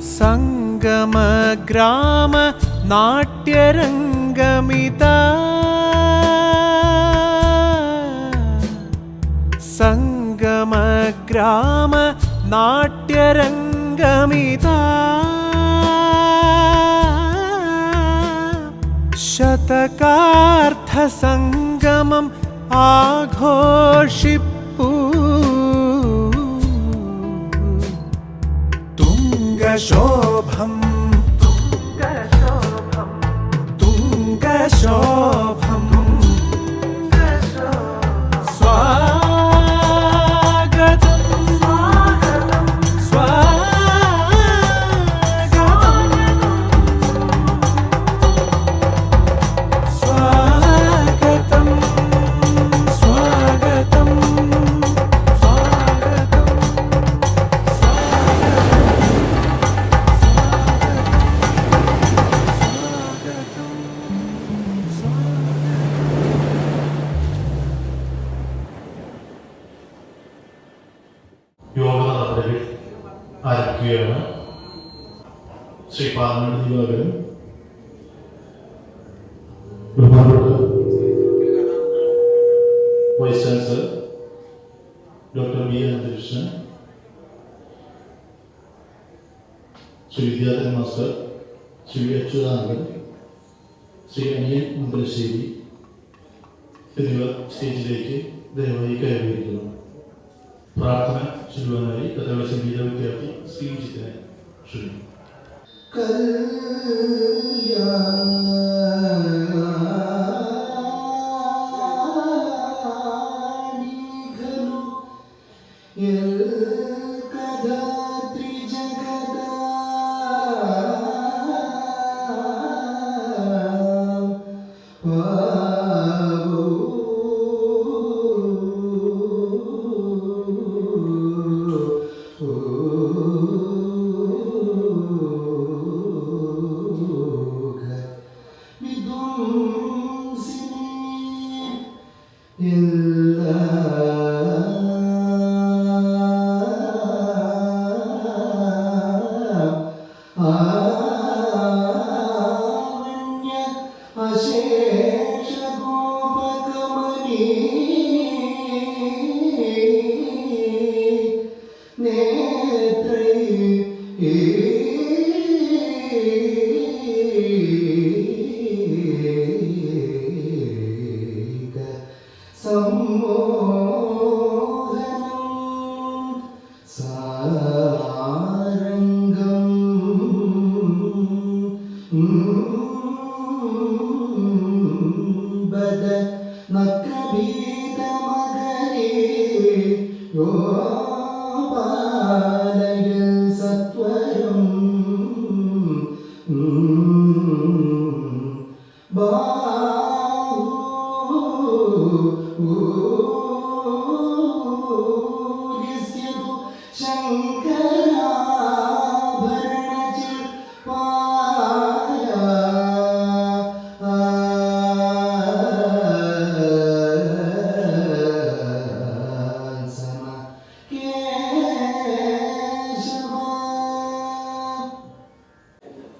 സംഗമഗ്രാമ നാട്യരംഗമിതാ സംഗമഗ്രാമ നാട്യരംഗമിതാ ശതകാർത്ഥസംഗമം ആഘോഷിപ്പൂ തുംഗശോഭം തുംഗശോഭം സ്വാഗതം സ്വാഗതം സ്വാഗതം യോഗ നടപടികൾ ആരംഭിക്കുകയാണ്. ശ്രീ പാർലമെന്റ് ദിവാകരൻ, ബഹുമാനപ്പെട്ട vice chancellor doctor B Ananthakrishnan, Shri Vidyadharan master, Shri Achuthanandan, Shri Aniyan Mumbalassery എന്നിവർ സ്റ്റേജിലേക്ക് ദയവായി കയറിയിരിക്കുന്നു. പ്രാർത്ഥന ചൊല്ലുവാനായി കഥകളി സംഗീത വിദ്യാർത്ഥി ശ്രീജിത്തിനെ ക്ഷണിക്കുന്നു.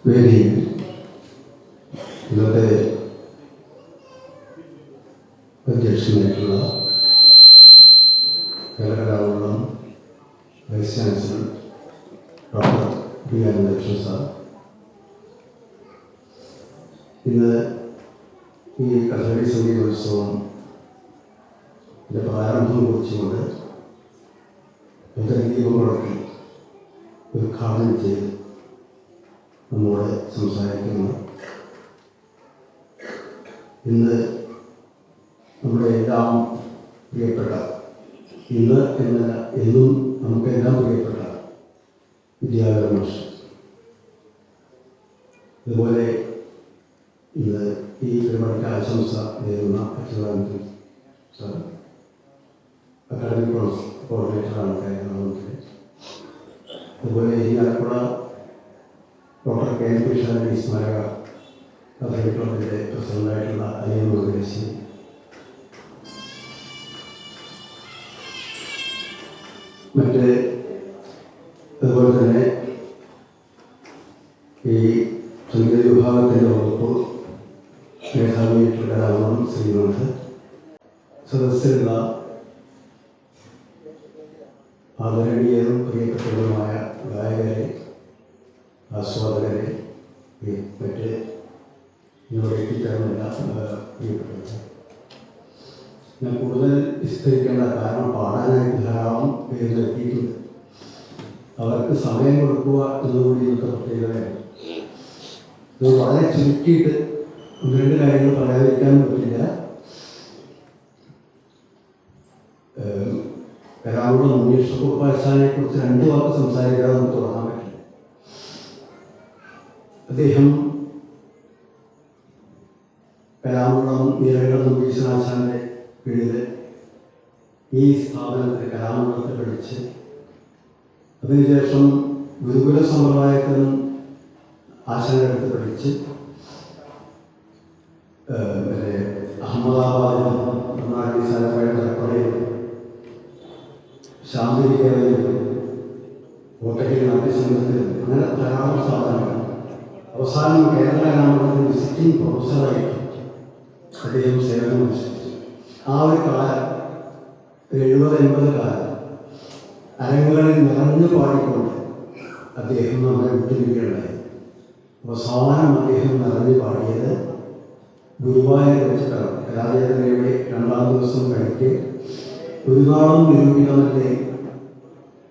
വേദിയിൽ ഇന്നത്തെ അധ്യക്ഷനായിട്ടുള്ള Kerala vice chancellor doctor B Ananthakrishnan sir, ഇന്ന് ഈ കഥകളി സംഗീതോത്സവം പ്രാരംഭം കുറിച്ചുകൊണ്ട് ദീപങ്ങളൊക്കെ ഉദ്ഘാടനം ചെയ്ത് നമ്മോട് സംസാരിക്കുന്നു. ഇന്ന് നമ്മുടെ എല്ലാം പ്രിയപ്പെട്ട, ഇന്ന് എന്നല്ല എന്നും നമുക്കെല്ലാം പ്രിയപ്പെട്ട വിദ്യാധരൻ മാസ്റ്റർ, അതുപോലെ ഇന്ന് ഈ പരിപാടിക്ക് ആശംസ നേരുന്ന അച്യുതാനന്ദൻ സാർ, അക്കാദമിക് കോർഡിനേറ്ററാണ് കാര്യങ്ങളൊക്കെ, അതുപോലെ ഈ Alappuzha doctor K N Krishnan സ്മാരക കഥകളി ക്ലബിൻ്റെ പ്രസിഡൻ്റായിട്ടുള്ള അനിയൻ മുമ്പലശ്ശേരി, മറ്റ് അതുപോലെ തന്നെ ഈ സംഗീത വിഭാഗത്തിൻ്റെ വകുപ്പ് മേധാവിയായിട്ടുള്ള കലാമണ്ഡലം ശ്രീനാഥ്, സദസ്സിലുള്ള ആദരണീയരും പ്രിയപ്പെട്ടവരുമായ ഗായകരെ, ആസ്വാദകരെ, മറ്റ് ഇവിടെ എത്തിച്ചേർന്നില്ല പ്രിയപ്പെട്ടവർ. ഞാൻ കൂടുതൽ വിസ്തരിക്കേണ്ട കാരണം പാടാനായിട്ട് ധാരാളം പേരിൽ എത്തിയിട്ടുണ്ട്. അവർക്ക് സമയം കൊടുക്കുക എന്നതുകൂടി ഇന്നത്തെ പ്രത്യേകതയാണ്. ഇത് വളരെ ചുരുക്കിയിട്ട് ഒന്ന് രണ്ട് കാര്യങ്ങൾ പറയാതിരിക്കാൻ പറ്റില്ല. കലാമണ്ഡലം ഉണ്ണീഷ്ണകുറുപ്പാശാനെ കുറിച്ച് 2 വാക്ക് സംസാരിക്കാതെ നമുക്ക് തുടങ്ങാൻ പറ്റില്ല. അദ്ദേഹം കലാമണ്ഡലം നീലകണ്ഠ നമ്പീശനാശാന്റെ കീഴിൽ ഈ സ്ഥാപനത്തിൽ കലാമണ്ഡലത്തെ പഠിച്ച് അതിനുശേഷം ഗുരുകുല സമ്പ്രദായത്തിൽ ആശാനെടുത്ത് പഠിച്ച് അഹമ്മദാബാദിലും തലപ്പുഴയിലും ശാന്തിനികേതനിലും കോട്ടയ്ക്കൽ നാട്യസംഘത്തിലും അങ്ങനെ ധാരാളം സ്ഥാപനങ്ങൾ. അവസാനം കേരള കലാമണ്ഡലത്തിൽ വിസിറ്റിംഗ് പ്രൊഫസറായിട്ട് അദ്ദേഹം സേവനമനുഷ്ഠിച്ചു. ആ ഒരു കാലം 70-80 കാലം അരങ്ങുകളിൽ നിറഞ്ഞു പാടിക്കൊണ്ട് അദ്ദേഹം നമ്മളെ വിട്ടുപിരിക്കുകയുണ്ടായി. അവസാനം അദ്ദേഹം നിറഞ്ഞു പാടിയത് ഗുരുവായൂർ വെച്ചിട്ടാണ്. കലാചേതനയുടെ 2ാം ദിവസം കഴിക്ക് ഒരു നാളും നിരൂപിതമല്ലേ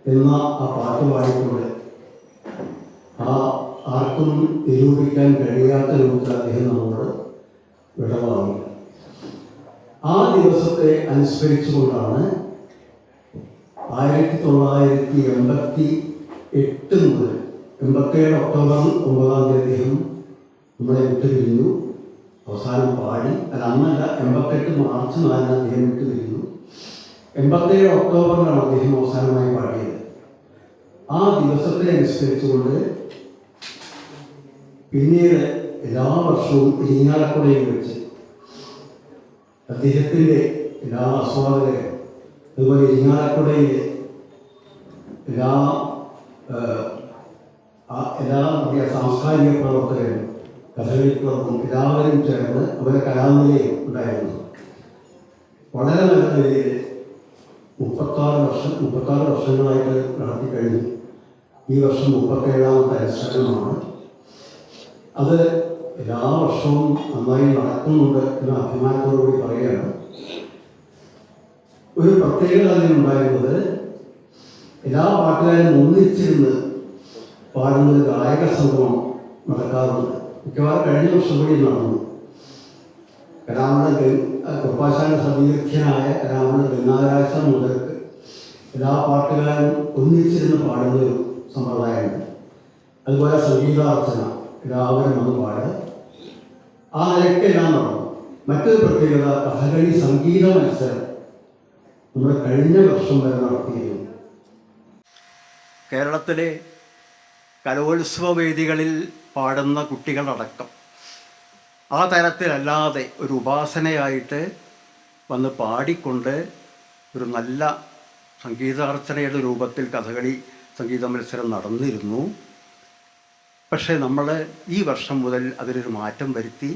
എന്ന ആ പാട്ട് പാടിക്കൊണ്ട് ആർക്കും നിരൂപിക്കാൻ കഴിയാത്ത രൂപത്തിൽ അദ്ദേഹം നമ്മളോട് വിടവാങ്ങി. ആ ദിവസത്തെ അനുസ്മരിച്ചുകൊണ്ടാണ് 1988 മുതൽ 87 ഒക്ടോബർ 9 അദ്ദേഹം നമ്മളെ വിട്ടുപിരിഞ്ഞു. അവസാനം പാടി, അന്നല്ല 88 മാർച്ച് 4 അദ്ദേഹം വിട്ടുപിരിഞ്ഞു. 87 ഒക്ടോബറിലാണ് അദ്ദേഹം അവസാനമായി പാടിയത്. ആ ദിവസത്തെ അനുസ്മരിച്ചുകൊണ്ട് പിന്നീട് എല്ലാ വർഷവും ഇരിങ്ങാലക്കുടയിൽ വെച്ച് അദ്ദേഹത്തിൻ്റെ എല്ലാ ആസ്വാദകരും, അതുപോലെ ഇരിങ്ങാലക്കുടയിൽ എല്ലാ സാംസ്കാരിക പ്രവർത്തകരും, കഥകളി ക്ലബും എല്ലാവരും ചേർന്ന് അവരെ കലാനിലയം ഉണ്ടായിരുന്നു. വളരെ നല്ല നിലയിൽ 36 വർഷങ്ങളായിട്ട് നടത്തിക്കഴിഞ്ഞു. ഈ വർഷം 37ാമത്തെ അനുഷ്ഠാനമാണ്. അത് എല്ലാ വർഷവും നന്നായി നടക്കുന്നുണ്ട് എന്ന അഭിമാനത്തോടുകൂടി പറയുകയാണ്. ഒരു പ്രത്യേകത അതിനുണ്ടായിരുന്നത്, എല്ലാ പാട്ടുകാരും ഒന്നിച്ചിരുന്ന് പാടുന്നൊരു ഗായക സംഗമം നടക്കാറുണ്ട്. മിക്കവാറും കഴിഞ്ഞ വർഷം കൂടി നടന്നു. കലാമണ്ഡലം കുറുപ്പാശാന്റെ സതീർത്ഥ്യനായ കലാമണ്ഡലം ഗംഗാരാജൻ മുതൽക്ക് എല്ലാ പാട്ടുകാരും ഒന്നിച്ചിരുന്ന് പാടുന്നൊരു സമ്പ്രദായമുണ്ട്. അതുപോലെ സംഗീതാർച്ചന എല്ലാവരും വന്ന് പാടുക. ആ നിലയ്ക്കെല്ലാം നടന്നു. മറ്റൊരു പ്രത്യേകത, കഥകളി സംഗീത മത്സരം നമ്മൾ കഴിഞ്ഞ വർഷം വരെ നടത്തിയിരുന്നു. കേരളത്തിലെ കലോത്സവ വേദികളിൽ പാടുന്ന കുട്ടികളടക്കം ആ തരത്തിലല്ലാതെ ഒരു ഉപാസനയായിട്ട് വന്ന് പാടിക്കൊണ്ട് ഒരു നല്ല സംഗീതാർച്ചനയുടെ രൂപത്തിൽ കഥകളി സംഗീത മത്സരം നടന്നിരുന്നു. പക്ഷേ നമ്മൾ ഈ വർഷം മുതൽ അതിലൊരു മാറ്റം വരുത്തി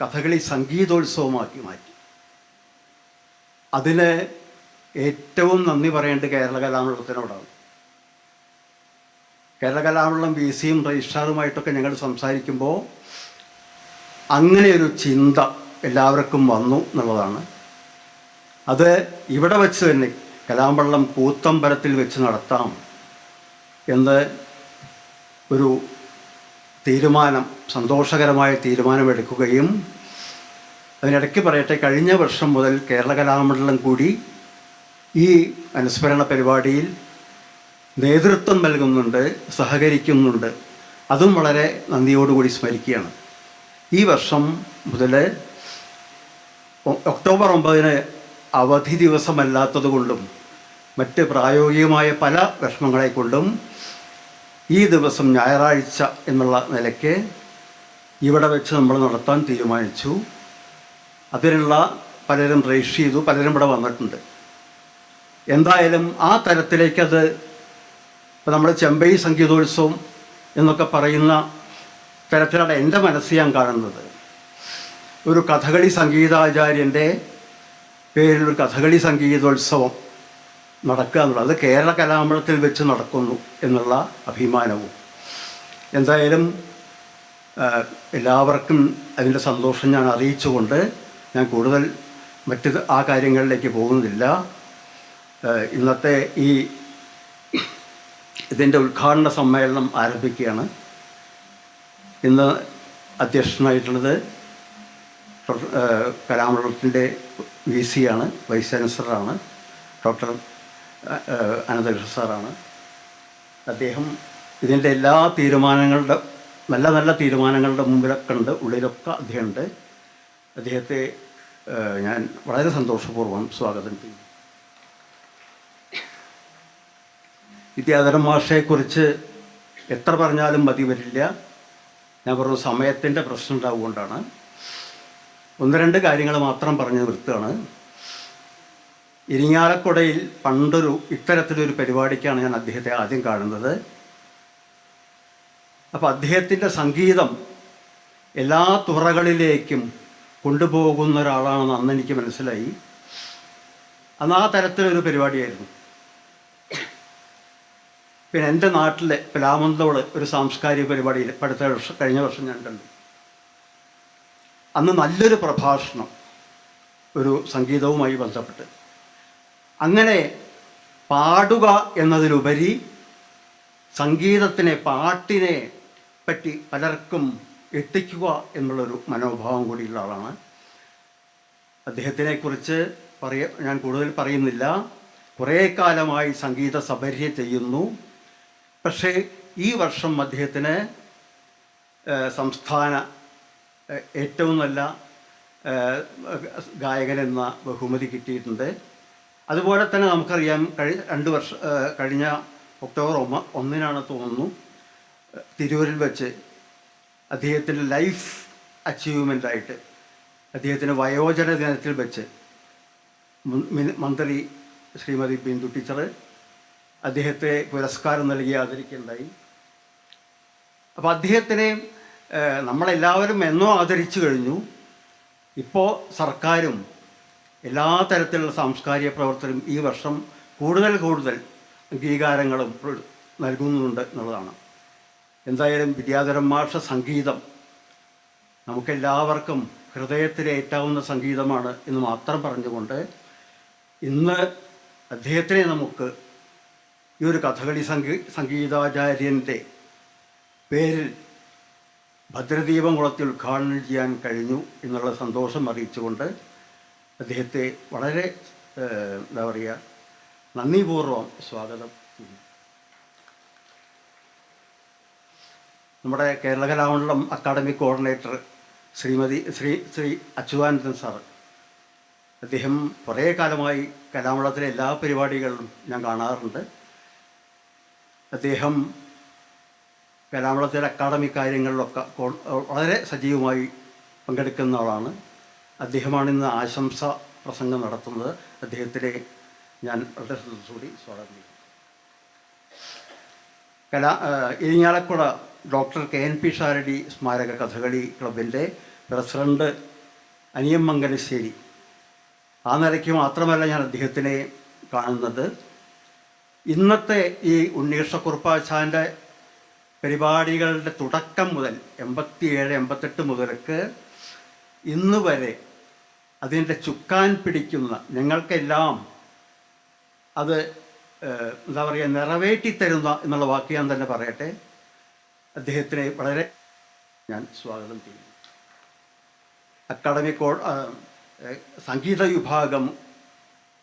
കഥകളി സംഗീതോത്സവമാക്കി മാറ്റി. അതിന് ഏറ്റവും നന്ദി പറയേണ്ടത് കേരള കലാമണ്ഡലത്തിനോടാണ്. കേരള കലാമണ്ഡലം VCയും രജിസ്ട്രാറുമായിട്ടൊക്കെ ഞങ്ങൾ സംസാരിക്കുമ്പോൾ അങ്ങനെയൊരു ചിന്ത എല്ലാവർക്കും വന്നു എന്നുള്ളതാണ്. അത് ഇവിടെ വെച്ച് തന്നെ കലാമണ്ഡലം കൂത്തമ്പലത്തിൽ വെച്ച് നടത്താം എന്ന് ഒരു തീരുമാനം, സന്തോഷകരമായ തീരുമാനമെടുക്കുകയും അതിനിടയ്ക്ക് പറയട്ടെ, കഴിഞ്ഞ വർഷം മുതൽ കേരള കലാമണ്ഡലം കൂടി ഈ അനുസ്മരണ പരിപാടിയിൽ നേതൃത്വം നൽകുന്നുണ്ട്, സഹകരിക്കുന്നുണ്ട്. അതും വളരെ നന്ദിയോടുകൂടി സ്മരിക്കുകയാണ്. ഈ വർഷം മുതൽ ഒക്ടോബർ 9 അവധി ദിവസമല്ലാത്തത് കൊണ്ടും മറ്റ് പ്രായോഗികമായ പല വിഷമങ്ങളെ കൊണ്ടും ഈ ദിവസം ഞായറാഴ്ച എന്നുള്ള നിലയ്ക്ക് ഇവിടെ വെച്ച് നമ്മൾ നടത്താൻ തീരുമാനിച്ചു. അതിനുള്ള പലരും രജിസ്റ്റർ ചെയ്തു, പലരും ഇവിടെ വന്നിട്ടുണ്ട്. എന്തായാലും ആ തരത്തിലേക്കത് ഇപ്പോൾ നമ്മൾ ചെമ്പൈ സംഗീതോത്സവം എന്നൊക്കെ പറയുന്ന തരത്തിലാണ് എൻ്റെ മനസ്സ് ഞാൻ കാണുന്നത്. ഒരു കഥകളി സംഗീതാചാര്യൻ്റെ പേരിലൊരു കഥകളി സംഗീതോത്സവം നടക്കുക എന്നുള്ളത്, അത് കേരള കലാമണ്ഡലത്തിൽ വെച്ച് നടക്കുന്നു എന്നുള്ള അഭിമാനവും. എന്തായാലും എല്ലാവർക്കും അതിൻ്റെ സന്തോഷം ഞാൻ അറിയിച്ചുകൊണ്ട് ഞാൻ കൂടുതൽ ആ കാര്യങ്ങളിലേക്ക് പോകുന്നില്ല. ഇന്നത്തെ ഇതിൻ്റെ ഉദ്ഘാടന സമ്മേളനം ആരംഭിക്കുകയാണ്. ഇന്ന് അധ്യക്ഷനായിട്ടുള്ളത് കലാമണ്ഡലത്തിൻ്റെ VC ആണ്, വൈസ് ചാൻസലറാണ്, ഡോക്ടർ അനന്തകൃഷ്ണ സാറാണ്. അദ്ദേഹം ഇതിൻ്റെ എല്ലാ തീരുമാനങ്ങളുടെ നല്ല നല്ല തീരുമാനങ്ങളുടെ മുമ്പിലൊക്കെ ഉണ്ട്, ഉള്ളിലൊക്കെ അദ്ദേഹമുണ്ട്. അദ്ദേഹത്തെ ഞാൻ വളരെ സന്തോഷപൂർവ്വം സ്വാഗതം ചെയ്യും. വിദ്യാധരൻ മാഷയെക്കുറിച്ച് എത്ര പറഞ്ഞാലും മതി വരില്ല. ഞാൻ പറഞ്ഞ സമയത്തിൻ്റെ പ്രശ്നം ഉണ്ടാവുകൊണ്ടാണ് 1-2 കാര്യങ്ങൾ മാത്രം പറഞ്ഞു നിർത്തുകയാണ്. ഇരിങ്ങാലക്കുടയിൽ ഇത്തരത്തിലൊരു പരിപാടിക്കാണ് ഞാൻ അദ്ദേഹത്തെ ആദ്യം കാണുന്നത്. അപ്പോൾ അദ്ദേഹത്തിൻ്റെ സംഗീതം എല്ലാ തുറകളിലേക്കും കൊണ്ടുപോകുന്ന ഒരാളാണെന്ന് അന്ന് എനിക്ക് മനസ്സിലായി. അന്ന് ആ തരത്തിലൊരു പരിപാടിയായിരുന്നു. പിന്നെ എൻ്റെ നാട്ടിലെ പ്ലാമന്തോട് ഒരു സാംസ്കാരിക പരിപാടിയിൽ കഴിഞ്ഞ വർഷം ഞാൻ കണ്ടു. അന്ന് നല്ലൊരു പ്രഭാഷണം, ഒരു സംഗീതവുമായി ബന്ധപ്പെട്ട്. അങ്ങനെ പാടുക എന്നതിലുപരി സംഗീതത്തിനെ, പാട്ടിനെ പറ്റി പലർക്കും എത്തിക്കുക എന്നുള്ളൊരു മനോഭാവം കൂടിയുള്ള ആളാണ്. അദ്ദേഹത്തിനെക്കുറിച്ച് ഞാൻ കൂടുതൽ പറയുന്നില്ല. കുറേ കാലമായി സംഗീത സഭര്യ ചെയ്യുന്നു. പക്ഷേ ഈ വർഷം അദ്ദേഹത്തിന് സംസ്ഥാന ഏറ്റവും നല്ല ഗായകനെന്ന ബഹുമതി കിട്ടിയിട്ടുണ്ട്. അതുപോലെ തന്നെ നമുക്കറിയാം, കഴിഞ്ഞ ഒക്ടോബർ 1 തോന്നുന്നു, തിരൂരിൽ വെച്ച് അദ്ദേഹത്തിൻ്റെ ലൈഫ് അച്ചീവ്മെൻ്റായിട്ട് അദ്ദേഹത്തിൻ്റെ വയോജന ദിനത്തിൽ വെച്ച് മന്ത്രി ശ്രീമതി ബിന്ദു ടീച്ചർ അദ്ദേഹത്തെ പുരസ്കാരം നൽകി ആദരിക്കുകയുണ്ടായി. അപ്പോൾ അദ്ദേഹത്തിനെ നമ്മളെല്ലാവരും എന്നോ ആദരിച്ചു കഴിഞ്ഞു. ഇപ്പോൾ സർക്കാരും എല്ലാ തരത്തിലുള്ള സാംസ്കാരിക പ്രവർത്തനം ഈ വർഷം കൂടുതൽ അംഗീകാരങ്ങളും നൽകുന്നുണ്ട് എന്നുള്ളതാണ്. എന്തായാലും വിദ്യാധരൻ മാഷ സംഗീതം നമുക്കെല്ലാവർക്കും ഹൃദയത്തിലേറ്റാവുന്ന സംഗീതമാണ് എന്ന് മാത്രം പറഞ്ഞുകൊണ്ട് ഇന്ന് അദ്ദേഹത്തിനെ നമുക്ക് ഈ ഒരു കഥകളി സംഗീതാചാര്യൻ്റെ പേരിൽ ഭദ്രദീപം കുളത്തിൽ ഉദ്ഘാടനം ചെയ്യാൻ കഴിഞ്ഞു എന്നുള്ള സന്തോഷം അറിയിച്ചുകൊണ്ട് അദ്ദേഹത്തെ വളരെ നന്ദിപൂർവ്വം സ്വാഗതം ചെയ്യുന്നു. നമ്മുടെ Kerala Kalamandalam academic coordinator Shri Achuthanandan sir, അദ്ദേഹം കുറേ കാലമായി കലാമണ്ഡലത്തിലെ എല്ലാ പരിപാടികളിലും ഞാൻ കാണാറുണ്ട്. അദ്ദേഹം കലാമണ്ഡലത്തിലെ അക്കാഡമിക് കാര്യങ്ങളിലൊക്കെ വളരെ സജീവമായി പങ്കെടുക്കുന്ന ആളാണ്. അദ്ദേഹമാണ് ഇന്ന് ആശംസ പ്രസംഗം നടത്തുന്നത്. അദ്ദേഹത്തിനെ ഞാൻ വളരെ സന്തോഷത്തോടെ സ്വാഗതം ചെയ്യുന്നു. ഇരിങ്ങാലക്കുട ഡോക്ടർ KNP ഷാരടി സ്മാരക കഥകളി ക്ലബിൻ്റെ പ്രസിഡന്റ് അനിയം മംഗലശ്ശേരി, ആ നിലയ്ക്ക് മാത്രമല്ല ഞാൻ അദ്ദേഹത്തിനെ കാണുന്നത്. ഇന്നത്തെ ഈ ഉണ്ണീകൃഷ്ണക്കുറുപ്പാച്ചാൻ്റെ പരിപാടികളുടെ തുടക്കം മുതൽ 87-88 മുതൽക്ക് ഇന്ന് വരെ അതിൻ്റെ ചുക്കാൻ പിടിക്കുന്ന ഞങ്ങൾക്കെല്ലാം അത് നിറവേറ്റിത്തരുന്ന എന്നുള്ള വാക്ക് ഞാൻ തന്നെ പറയട്ടെ, അദ്ദേഹത്തിനെ വളരെ ഞാൻ സ്വാഗതം ചെയ്യുന്നു. അക്കാഡമിക് സംഗീത വിഭാഗം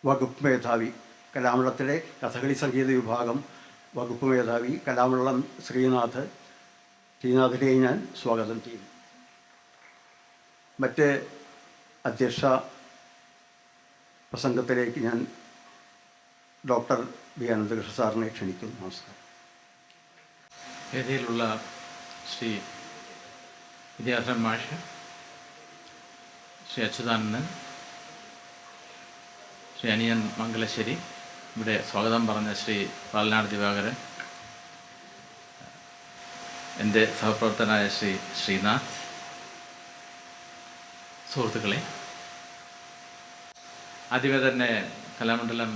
വകുപ്പ് മേധാവി, കലാമണ്ഡലത്തിലെ കഥകളി സംഗീത വിഭാഗം വകുപ്പ് മേധാവി കലാമണ്ഡലം ശ്രീനാഥിനെ ഞാൻ സ്വാഗതം ചെയ്യുന്നു. മറ്റ് അധ്യക്ഷ പ്രസംഗത്തിലേക്ക് ഞാൻ ഡോക്ടർ ബി അനന്തകൃഷ്ണ സാറിനെ ക്ഷണിക്കുന്നു. നമസ്കാരം. വേദിയിലുള്ള ശ്രീ വിദ്യാധരൻ മാഷ്, ശ്രീ അച്യുതാനന്ദൻ, ശ്രീ അനിയൻ മംഗലശ്ശേരി, ഇവിടെ സ്വാഗതം പറഞ്ഞ ശ്രീ പാലനാട് ദിവാകരൻ, എൻ്റെ സഹപ്രവർത്തകനായ ശ്രീനാഥ്, സുഹൃത്തുക്കളെ, ആദ്യമേ തന്നെ കലാമണ്ഡലം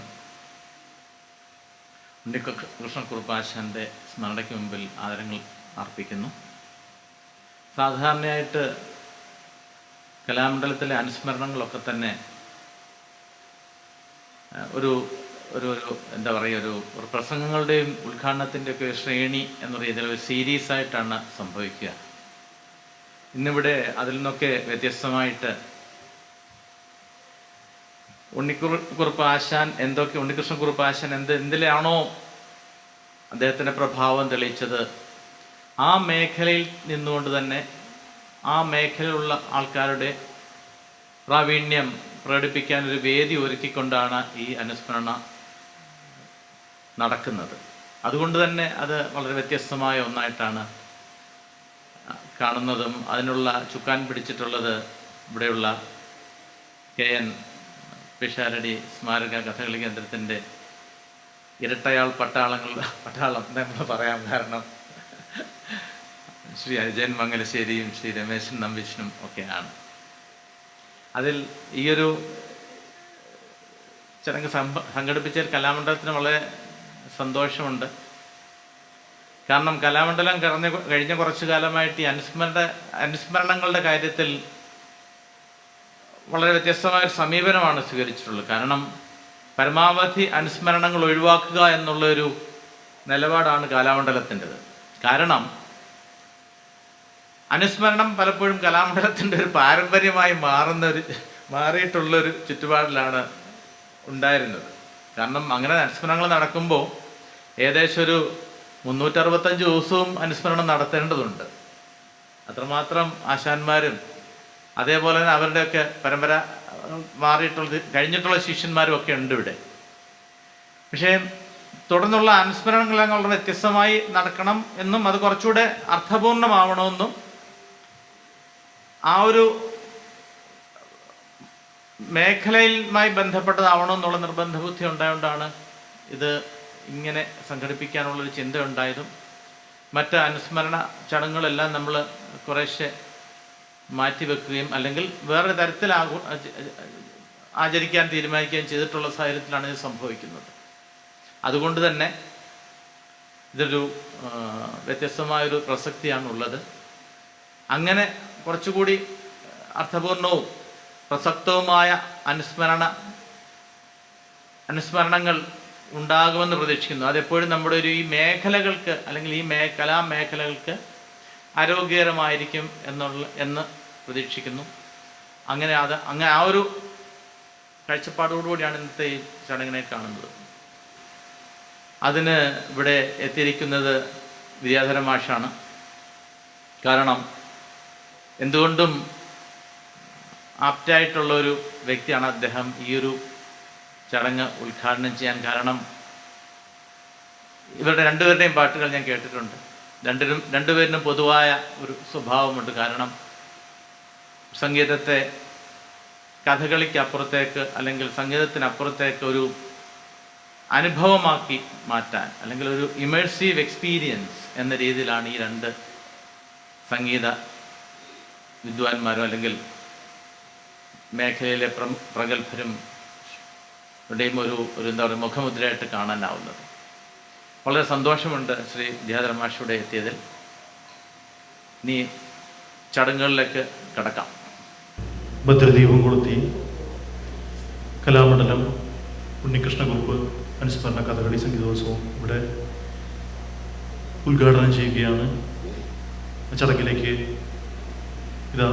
ഉണ്ണികൃഷ്ണക്കുറുപ്പ് ആശാൻ്റെ സ്മരണയ്ക്ക് മുമ്പിൽ ആദരങ്ങൾ അർപ്പിക്കുന്നു. സാധാരണയായിട്ട് കലാമണ്ഡലത്തിലെ അനുസ്മരണങ്ങളൊക്കെ തന്നെ ഒരു ഒരു എന്താ പറയുക, ഒരു പ്രസംഗങ്ങളുടെയും ഉദ്ഘാടനത്തിൻ്റെയൊക്കെ ശ്രേണി എന്ന രീതിയിൽ ഒരു സീരീസായിട്ടാണ് സംഭവിക്കുക. ഇന്നിവിടെ അതിൽ നിന്നൊക്കെ വ്യത്യസ്തമായിട്ട് ഉണ്ണികൃഷ്ണക്കുറുപ്പ് ആശാൻ എന്തിലാണോ അദ്ദേഹത്തിൻ്റെ പ്രഭാവം തെളിയിച്ചത്, ആ മേഖലയിൽ നിന്നുകൊണ്ട് തന്നെ ആ മേഖലയിലുള്ള ആൾക്കാരുടെ പ്രാവീണ്യം പ്രകടിപ്പിക്കാൻ ഒരു വേദി ഒരുക്കിക്കൊണ്ടാണ് ഈ അനുസ്മരണ നടക്കുന്നത്. അതുകൊണ്ട് തന്നെ അത് വളരെ വ്യത്യസ്തമായ ഒന്നായിട്ടാണ് കാണുന്നതും അതിനുള്ള ചുക്കാൻ പിടിച്ചിട്ടുള്ളത് ഇവിടെയുള്ള KN പിഷാരടി സ്മാരക കഥകളി കേന്ദ്രത്തിൻ്റെ ഇരട്ടയാൾ പട്ടാളം നമ്മൾ പറയാം. കാരണം ശ്രീ അജയൻ മംഗലശ്ശേരിയും ശ്രീ രമേശൻ നമ്പീശനും ഒക്കെയാണ്. അതിൽ ഈയൊരു ചടങ്ങ് സംഘടിപ്പിച്ച കലാമണ്ഡലത്തിന് വളരെ സന്തോഷമുണ്ട്. കാരണം കലാമണ്ഡലം കഴിഞ്ഞ കുറച്ചു കാലമായിട്ട് ഈ അനുസ്മരണങ്ങളുടെ കാര്യത്തിൽ വളരെ വ്യത്യസ്തമായൊരു സമീപനമാണ് സ്വീകരിച്ചിട്ടുള്ളത്. കാരണം പരമാവധി അനുസ്മരണങ്ങൾ ഒഴിവാക്കുക എന്നുള്ളൊരു നിലപാടാണ് കലാമണ്ഡലത്തിൻ്റെത്. കാരണം അനുസ്മരണം പലപ്പോഴും കലാമണ്ഡലത്തിൻ്റെ ഒരു പാരമ്പര്യമായി മാറിയിട്ടുള്ളൊരു ചുറ്റുപാടിലാണ് ഉണ്ടായിരുന്നത്. കാരണം അങ്ങനെ അനുസ്മരണങ്ങൾ നടക്കുമ്പോൾ ഏകദേശം ഒരു 365 ദിവസവും അനുസ്മരണം നടത്തേണ്ടതുണ്ട്. അത്രമാത്രം ആശാന്മാരും അതേപോലെ തന്നെ അവരുടെയൊക്കെ പരമ്പര കഴിഞ്ഞിട്ടുള്ള ശിഷ്യന്മാരും ഒക്കെ ഉണ്ട് ഇവിടെ. പക്ഷേ തുടർന്നുള്ള അനുസ്മരണങ്ങൾ വളരെ വ്യത്യസ്തമായി നടക്കണം എന്നും അത് കുറച്ചുകൂടെ അർത്ഥപൂർണമാവണമെന്നും ആ ഒരു മേഖലയുമായി ബന്ധപ്പെട്ടതാവണമെന്നുള്ള നിർബന്ധ ബുദ്ധി ഉണ്ടായതുകൊണ്ടാണ് ഇത് ഇങ്ങനെ സംഘടിപ്പിക്കാനുള്ളൊരു ചിന്ത ഉണ്ടായതും മറ്റ് അനുസ്മരണ ചടങ്ങുകളെല്ലാം നമ്മൾ കുറേശ്ശെ മാറ്റിവെക്കുകയും അല്ലെങ്കിൽ വേറെ തരത്തിൽ ആചരിക്കാൻ തീരുമാനിക്കുകയും ചെയ്തിട്ടുള്ള സാഹചര്യത്തിലാണ് ഇത് സംഭവിക്കുന്നത്. അതുകൊണ്ട് തന്നെ ഇതൊരു വ്യത്യസ്തമായൊരു പ്രസക്തിയാണുള്ളത്. അങ്ങനെ കുറച്ചുകൂടി അർത്ഥപൂർണവും പ്രസക്തവുമായ അനുസ്മരണങ്ങൾ ഉണ്ടാകുമെന്ന് പ്രതീക്ഷിക്കുന്നു. അതെപ്പോഴും നമ്മുടെ ഈ മേഖലകൾക്ക് അല്ലെങ്കിൽ ഈ കലാമേഖലകൾക്ക് ആരോഗ്യകരമായിരിക്കും എന്ന് പ്രതീക്ഷിക്കുന്നു. അങ്ങനെ ആ ഒരു കാഴ്ചപ്പാടോടുകൂടിയാണ് ഇന്നത്തെ ഈ ചടങ്ങിനെ കാണുന്നത്. അതിന് ഇവിടെ എത്തിയിരിക്കുന്നത് വിദ്യാധര മാഷാണ്. കാരണം എന്തുകൊണ്ടും ആപ്റ്റായിട്ടുള്ളൊരു വ്യക്തിയാണ് അദ്ദേഹം ഈ ഒരു ചടങ്ങ് ഉദ്ഘാടനം ചെയ്യാൻ. കാരണം ഇവരുടെ രണ്ടുപേരുടെയും പാട്ടുകൾ ഞാൻ കേട്ടിട്ടുണ്ട്. രണ്ടുപേരിനും പൊതുവായ ഒരു സ്വഭാവമുണ്ട്. കാരണം സംഗീതത്തെ കഥകളിക്കപ്പുറത്തേക്ക് അല്ലെങ്കിൽ സംഗീതത്തിനപ്പുറത്തേക്ക് ഒരു അനുഭവമാക്കി മാറ്റാൻ അല്ലെങ്കിൽ ഒരു ഇമേഴ്സീവ് എക്സ്പീരിയൻസ് എന്ന രീതിയിലാണ് ഈ രണ്ട് സംഗീത വിദ്വാൻമാരും അല്ലെങ്കിൽ മേഖലയിലെ പ്രഗത്ഭരും ഇവിടെയും ഒരു എന്താ പറയുക മുഖമുദ്രയായിട്ട് കാണാനാവുന്നത്. വളരെ സന്തോഷമുണ്ട് ശ്രീ വിദ്യാധര മാഷയുടെ എത്തിയതിൽ. ഇനി ചടങ്ങുകളിലേക്ക് കടക്കാം. ഭദ്രദീപം കൊളുത്തി കലാമണ്ഡലം ഉണ്ണികൃഷ്ണക്കുറുപ്പ് അനുസ്മരണ കഥകളി സംഗീതോത്സവം ഇവിടെ ഉദ്ഘാടനം ചെയ്യുകയാണ്. ചടങ്ങിലേക്ക് ഇതാ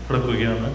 കടക്കുകയാണ്.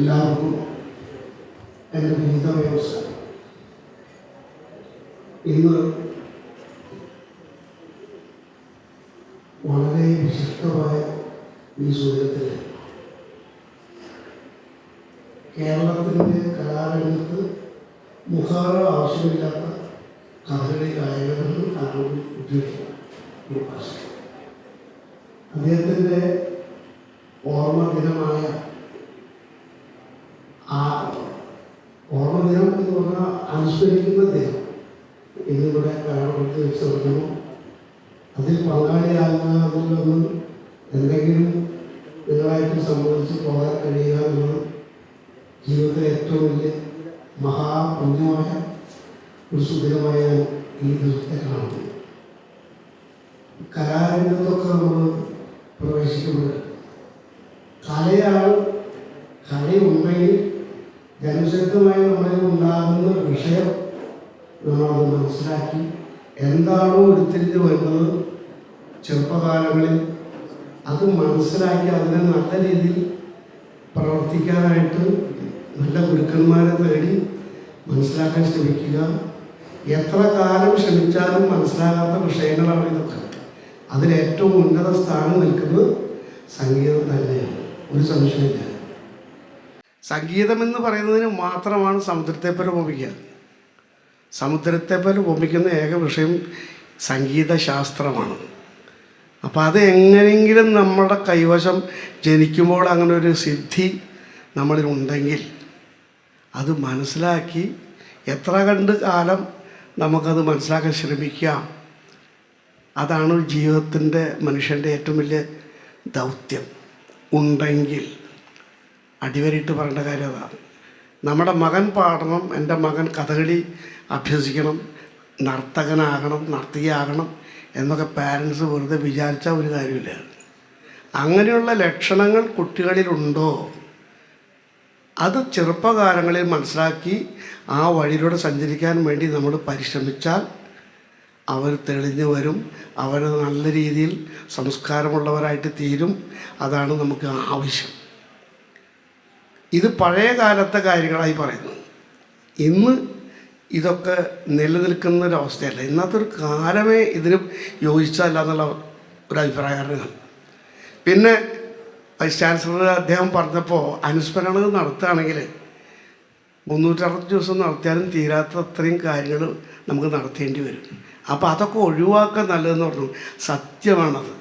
എല്ലാവർക്കും എൻ്റെ വിനീത നമസ്കാരം. ഇന്ന് വളരെ വിശിഷ്ടമായ ഈ സൂര്യത്തിൽ കേരളത്തിൻ്റെ കലാരംഗത്ത് മുഖാറ ആവശ്യമില്ലാത്ത കഥകളി ഗായകരെന്ന് താങ്കൾ ഉദ്ദേശിക്കുന്നു. അദ്ദേഹത്തിൻ്റെ ഓർമ്മ ദിനമായ ആ ഓർമ്മദിനം എന്ന് പറഞ്ഞാൽ അനുസ്മരിക്കുന്ന ദിനം ഇന്നിവിടെ കലാപുരത്ത് വെച്ച് തുടങ്ങുന്നു. അതിൽ പങ്കാളിയാകുക എന്നുള്ളത് എന്തെങ്കിലും നിങ്ങളായിട്ട് സംബന്ധിച്ച് പോകാൻ കഴിയുക എന്നുള്ളത് ജീവിതത്തിലെ ഏറ്റവും വലിയ മഹാപുണ്യമായ ഒരു സുദിനമായ ഈ ദിവസത്തെ കാണുന്നു. കലാരംഗത്തൊക്കെ നമ്മൾ പ്രവേശിക്കുമ്പോൾ കലയുണ്ടെങ്കിൽ ജനശക്തമായി നമ്മളിൽ ഉണ്ടാകുന്ന വിഷയം നമ്മളത് മനസ്സിലാക്കി എന്താണോ ഉരുത്തിരിഞ്ഞ് വരുന്നത് ചെറുപ്പകാലങ്ങളിൽ അത് മനസ്സിലാക്കി അതിനെ നല്ല രീതിയിൽ പ്രവർത്തിക്കാനായിട്ട് നല്ല ഗുരുക്കന്മാരെ തേടി മനസ്സിലാക്കാൻ ശ്രമിക്കുക. എത്ര കാലം ശ്രമിച്ചാലും മനസ്സിലാകാത്ത വിഷയങ്ങളാണ് ഇതൊക്കെ. അതിലേറ്റവും ഉന്നത സ്ഥാനം നിൽക്കുന്നത് സംഗീതം തന്നെയാണ്, ഒരു സംശയമില്ല. സംഗീതം എന്ന് പറയുന്നതിന് മാത്രമാണ് സമുദ്രത്തെപ്പോലെ ഉപമിക്കുക. സമുദ്രത്തെപ്പോലെ ഉപമിക്കുന്ന ഏക വിഷയം സംഗീതശാസ്ത്രമാണ്. അപ്പോൾ അത് എങ്ങനെയെങ്കിലും നമ്മുടെ കൈവശം ജനിക്കുമ്പോൾ അങ്ങനെ ഒരു സിദ്ധി നമ്മളിലുണ്ടെങ്കിൽ അത് മനസ്സിലാക്കി എത്ര കണ്ട് കാലം നമുക്കത് മനസ്സിലാക്കാൻ ശ്രമിക്കാം. അതാണ് ജീവിതത്തിൻ്റെ മനുഷ്യൻ്റെ ഏറ്റവും വലിയ ദൗത്യം. ഉണ്ടെങ്കിൽ അടിവരിയിട്ട് പറയേണ്ട കാര്യം അതാണ്. നമ്മുടെ മകൻ പാടണം, എൻ്റെ മകൻ കഥകളി അഭ്യസിക്കണം, നർത്തകനാകണം, നർത്തകിയാകണം എന്നൊക്കെ പാരൻസ് വെറുതെ വിചാരിച്ചാൽ ഒരു കാര്യമില്ല. അങ്ങനെയുള്ള ലക്ഷണങ്ങൾ കുട്ടികളിലുണ്ടോ അത് ചെറുപ്പകാലങ്ങളിൽ മനസ്സിലാക്കി ആ വഴിയിലൂടെ സഞ്ചരിക്കാൻ വേണ്ടി നമ്മൾ പരിശ്രമിച്ചാൽ അവർ തെളിഞ്ഞു വരും, അവർ നല്ല രീതിയിൽ സംസ്കാരമുള്ളവരായിട്ട് തീരും. അതാണ് നമുക്ക് ആവശ്യം. ഇത് പഴയ കാലത്തെ കാര്യങ്ങളായി പറയുന്നു. ഇന്ന് ഇതൊക്കെ നിലനിൽക്കുന്ന ഒരവസ്ഥയല്ല. ഇന്നത്തെ ഒരു കാലമേ ഇതിന് യോജിച്ചതല്ല എന്നുള്ള ഒരു അഭിപ്രായക്കാരനാണ്. പിന്നെ വൈസ് ചാൻസലർ അദ്ദേഹം പറഞ്ഞപ്പോൾ അനുസ്മരണങ്ങൾ നടത്തുകയാണെങ്കിൽ 360 ദിവസം നടത്തിയാലും തീരാത്ത അത്രയും കാര്യങ്ങൾ നമുക്ക് നടത്തേണ്ടി വരും. അപ്പോൾ അതൊക്കെ ഒഴിവാക്കാൻ നല്ലതെന്ന് പറഞ്ഞു. സത്യമാണത്.